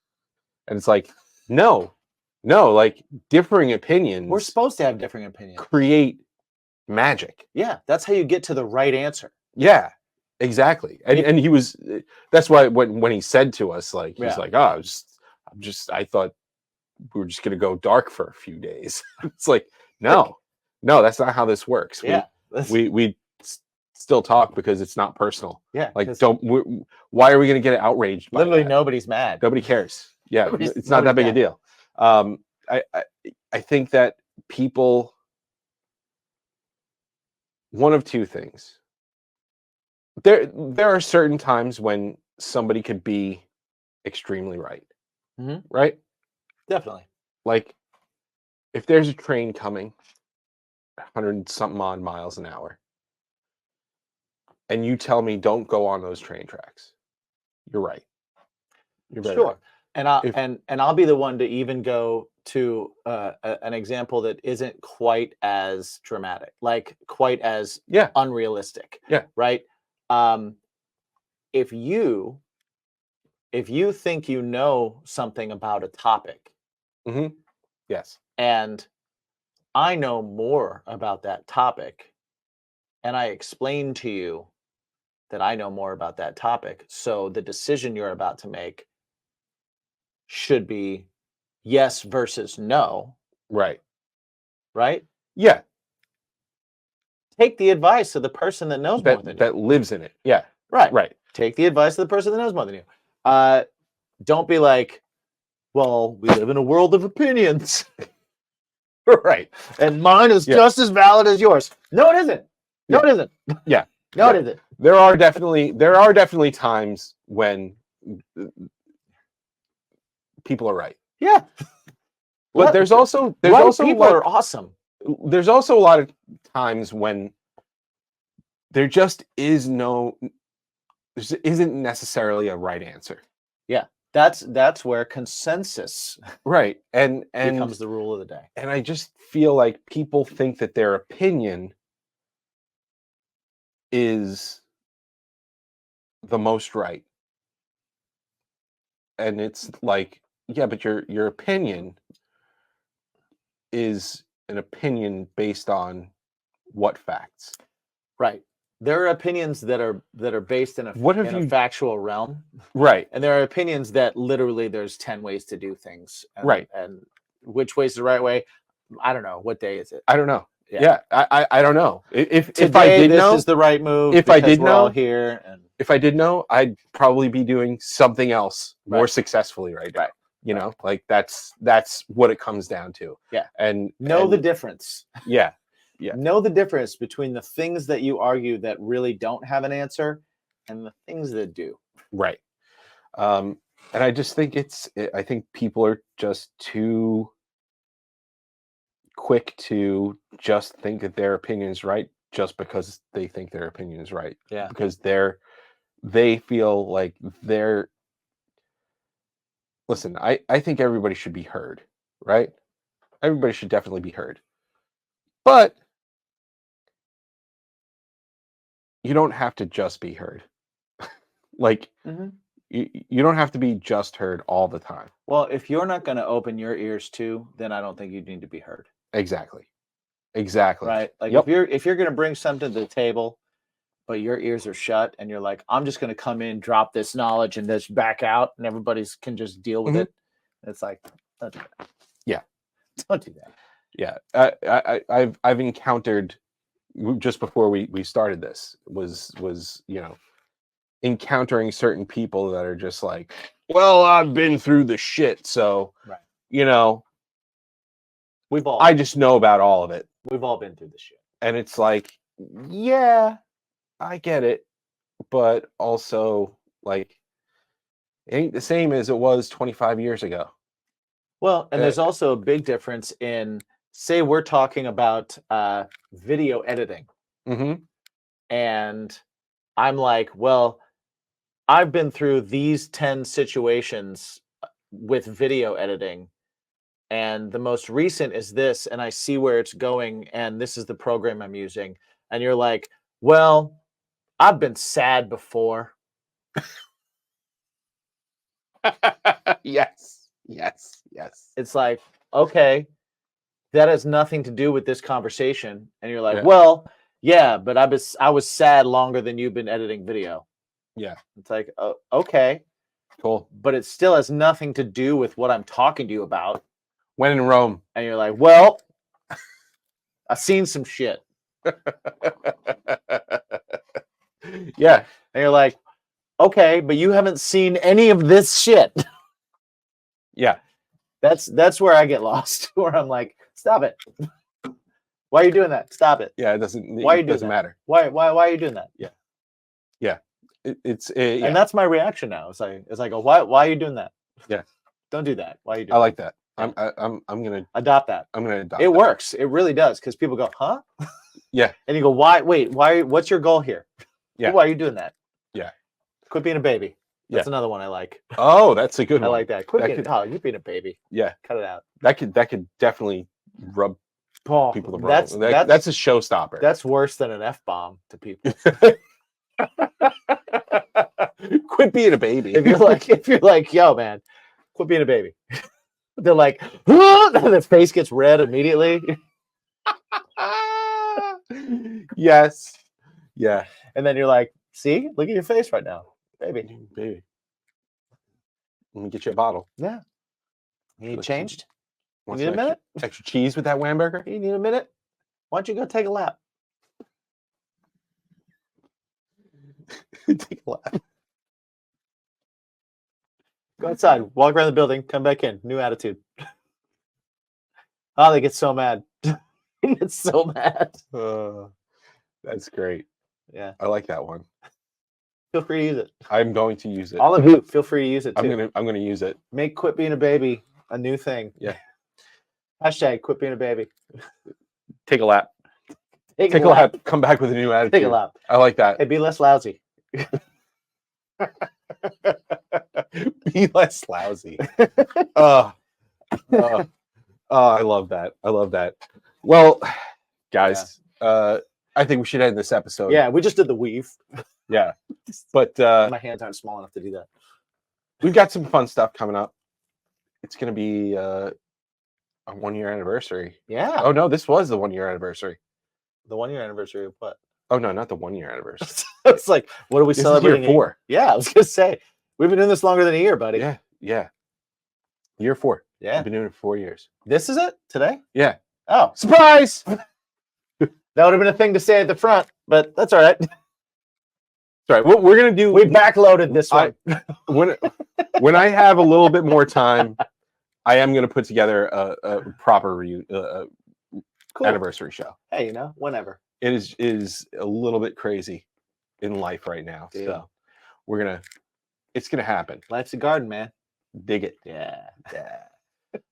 [SPEAKER 1] And it's like, no, like differing opinions.
[SPEAKER 2] We're supposed to have differing opinions.
[SPEAKER 1] Create magic.
[SPEAKER 2] Yeah, that's how you get to the right answer.
[SPEAKER 1] Yeah, exactly. And he was. That's why when he said to us, like, he's like, oh, I thought we were just gonna go dark for a few days. It's like, no, that's not how this works.
[SPEAKER 2] Yeah,
[SPEAKER 1] we still talk because it's not personal.
[SPEAKER 2] Yeah,
[SPEAKER 1] like why are we gonna get outraged?
[SPEAKER 2] Literally, nobody's mad.
[SPEAKER 1] Nobody cares. Yeah, it's not that big a deal. I think that people, one of 2 things. There are certain times when somebody could be extremely right. Right?
[SPEAKER 2] Definitely.
[SPEAKER 1] Like if there's a train coming 100 something odd miles an hour and you tell me don't go on those train tracks, you're right. You're very
[SPEAKER 2] sure.
[SPEAKER 1] Right.
[SPEAKER 2] And I'll be the one to even go to an example that isn't quite as dramatic, like quite as unrealistic.
[SPEAKER 1] Yeah.
[SPEAKER 2] Right. If you think you know something about a topic,
[SPEAKER 1] yes,
[SPEAKER 2] and I know more about that topic, and I explain to you that I know more about that topic, so the decision you're about to make should be yes versus no.
[SPEAKER 1] Right.
[SPEAKER 2] Right?
[SPEAKER 1] Yeah.
[SPEAKER 2] Take the advice of the person that knows more than you.
[SPEAKER 1] That lives in it. Yeah.
[SPEAKER 2] Right. Take the advice of the person that knows more than you. Don't be like, well, we live in a world of opinions.
[SPEAKER 1] Right.
[SPEAKER 2] And mine is just as valid as yours. No, it isn't. No, it isn't.
[SPEAKER 1] Yeah.
[SPEAKER 2] No, it isn't.
[SPEAKER 1] There are definitely times when people are right.
[SPEAKER 2] Yeah.
[SPEAKER 1] But there's also
[SPEAKER 2] people are awesome.
[SPEAKER 1] There's also a lot of times when there just isn't necessarily a right answer.
[SPEAKER 2] Yeah. That's where consensus
[SPEAKER 1] right and
[SPEAKER 2] becomes the rule of the day.
[SPEAKER 1] And I just feel like people think that their opinion is the most right. And it's like, yeah, but your opinion is an opinion based on what facts?
[SPEAKER 2] Right. There are opinions that are based in a factual realm.
[SPEAKER 1] Right.
[SPEAKER 2] And there are opinions that literally there's 10 ways to do things. And,
[SPEAKER 1] right.
[SPEAKER 2] And which way is the right way? I don't know. What day is it?
[SPEAKER 1] I don't know. Yeah, I don't know. If I
[SPEAKER 2] Today,
[SPEAKER 1] did
[SPEAKER 2] this
[SPEAKER 1] know,
[SPEAKER 2] is the right move.
[SPEAKER 1] If I did
[SPEAKER 2] we're
[SPEAKER 1] know
[SPEAKER 2] all here, and
[SPEAKER 1] if I did know, I'd probably be doing something else more successfully right now. You know, like that's what it comes down to.
[SPEAKER 2] Yeah.
[SPEAKER 1] And
[SPEAKER 2] know the difference.
[SPEAKER 1] Yeah. Yeah.
[SPEAKER 2] Know the difference between the things that you argue that really don't have an answer and the things that do.
[SPEAKER 1] Right. And I just think I think people are just too quick to just think that their opinion is right just because they think their opinion is right.
[SPEAKER 2] Yeah.
[SPEAKER 1] Because they feel like they're listen, I think everybody should be heard, right? Everybody should definitely be heard. But you don't have to just be heard. Like you don't have to be just heard all the time.
[SPEAKER 2] Well, if you're not going to open your ears too, then I don't think you need to be heard.
[SPEAKER 1] Exactly.
[SPEAKER 2] Right. Like if you're going to bring something to the table, but your ears are shut and you're like, I'm just going to come in, drop this knowledge and just back out and everybody's can just deal with it. It's like, don't do that.
[SPEAKER 1] Yeah.
[SPEAKER 2] Don't do that.
[SPEAKER 1] Yeah. I've encountered just before we started this was, you know, encountering certain people that are just like, well, I've been through the shit. So, you know, I just know about all of it.
[SPEAKER 2] We've all been through the shit.
[SPEAKER 1] And it's like, yeah, I get it. But also, like, it ain't the same as it was 25 years ago.
[SPEAKER 2] Well, and there's also a big difference in, say, we're talking about video editing. And I'm like, well, I've been through these 10 situations with video editing. And the most recent is this, and I see where it's going, and this is the program I'm using. And you're like, well, I've been sad before.
[SPEAKER 1] Yes.
[SPEAKER 2] It's like, okay, that has nothing to do with this conversation. And you're like, well, yeah, but I was sad longer than you've been editing video.
[SPEAKER 1] Yeah.
[SPEAKER 2] It's like, oh, okay.
[SPEAKER 1] Cool.
[SPEAKER 2] But it still has nothing to do with what I'm talking to you about.
[SPEAKER 1] When in Rome.
[SPEAKER 2] And you're like, well, I've seen some shit.
[SPEAKER 1] Yeah.
[SPEAKER 2] And you're like, okay, but you haven't seen any of this shit.
[SPEAKER 1] Yeah.
[SPEAKER 2] That's where I get lost, where I'm like, stop it. Why are you doing that? Stop it.
[SPEAKER 1] Yeah, it doesn't matter.
[SPEAKER 2] Why are you doing that?
[SPEAKER 1] Yeah. Yeah.
[SPEAKER 2] And that's my reaction now. It's like, oh, why are you doing that?
[SPEAKER 1] Yeah.
[SPEAKER 2] Don't do that. Why are you doing
[SPEAKER 1] I like that. I'm gonna
[SPEAKER 2] adopt that.
[SPEAKER 1] I'm gonna adopt
[SPEAKER 2] it. Works. It really does, because people go, huh?
[SPEAKER 1] Yeah.
[SPEAKER 2] And you go, why? What's your goal here?
[SPEAKER 1] Yeah.
[SPEAKER 2] Why are you doing that?
[SPEAKER 1] Yeah.
[SPEAKER 2] Quit being a baby. That's another one I like.
[SPEAKER 1] Oh, that's a good one.
[SPEAKER 2] I like that. You're being a baby.
[SPEAKER 1] Yeah.
[SPEAKER 2] Cut it out.
[SPEAKER 1] That could definitely rub people the wrong. That's a showstopper.
[SPEAKER 2] That's worse than an F-bomb to people.
[SPEAKER 1] Quit being a baby.
[SPEAKER 2] If you're like, yo, man, quit being a baby. They're like, their face gets red immediately.
[SPEAKER 1] Yes. Yeah.
[SPEAKER 2] And then you're like, see, look at your face right now. Baby.
[SPEAKER 1] Let me get you a bottle.
[SPEAKER 2] Yeah. You need changed? You
[SPEAKER 1] need
[SPEAKER 2] a minute?
[SPEAKER 1] Extra cheese with that Whamburger?
[SPEAKER 2] You need a minute? Why don't you go take a lap?
[SPEAKER 1] Take a lap.
[SPEAKER 2] Go outside, walk around the building, come back in. New attitude. Oh, they get so mad. They get so mad.
[SPEAKER 1] That's great.
[SPEAKER 2] Yeah.
[SPEAKER 1] I like that one.
[SPEAKER 2] Feel free to use it.
[SPEAKER 1] I'm going to use it.
[SPEAKER 2] All of you, feel free to use it too.
[SPEAKER 1] I'm gonna use it.
[SPEAKER 2] Make quit being a baby a new thing.
[SPEAKER 1] Yeah.
[SPEAKER 2] Hashtag quit being a baby.
[SPEAKER 1] Take a lap. Take a lap. Come back with a new attitude.
[SPEAKER 2] Take a lap.
[SPEAKER 1] I like that.
[SPEAKER 2] Hey, be less lousy.
[SPEAKER 1] Be less lousy. I love that. I love that. Well, guys, I think we should end this episode.
[SPEAKER 2] Yeah, we just did the weave.
[SPEAKER 1] Yeah. But
[SPEAKER 2] My hands aren't small enough to do that.
[SPEAKER 1] we've got some fun stuff coming up. It's going to be a 1-year anniversary.
[SPEAKER 2] Yeah.
[SPEAKER 1] Oh no, this was the 1-year anniversary.
[SPEAKER 2] The 1-year anniversary of what?
[SPEAKER 1] Oh no, not the 1-year anniversary.
[SPEAKER 2] It's like, what are we
[SPEAKER 1] This
[SPEAKER 2] celebrating?
[SPEAKER 1] is year 4.
[SPEAKER 2] Yeah, I was gonna say we've been doing this longer than a year, buddy.
[SPEAKER 1] Yeah, yeah. Year 4.
[SPEAKER 2] Yeah.
[SPEAKER 1] We've been doing it for 4 years.
[SPEAKER 2] This is it today?
[SPEAKER 1] Yeah.
[SPEAKER 2] Oh,
[SPEAKER 1] Surprise!
[SPEAKER 2] that would have been a thing to say at the front, but that's all right.
[SPEAKER 1] Sorry, what we're gonna do?
[SPEAKER 2] We backloaded this one.
[SPEAKER 1] When I have a little bit more time, I am gonna put together a proper
[SPEAKER 2] Cool.
[SPEAKER 1] anniversary show.
[SPEAKER 2] Hey, whenever.
[SPEAKER 1] It is a little bit crazy in life right now, so it's gonna happen.
[SPEAKER 2] Life's a garden, man.
[SPEAKER 1] Dig it.
[SPEAKER 2] Yeah.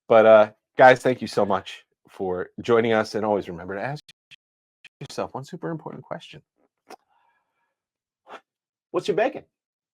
[SPEAKER 1] But guys, thank you so much for joining us, and always remember to ask yourself one super important question.
[SPEAKER 2] What's your bacon?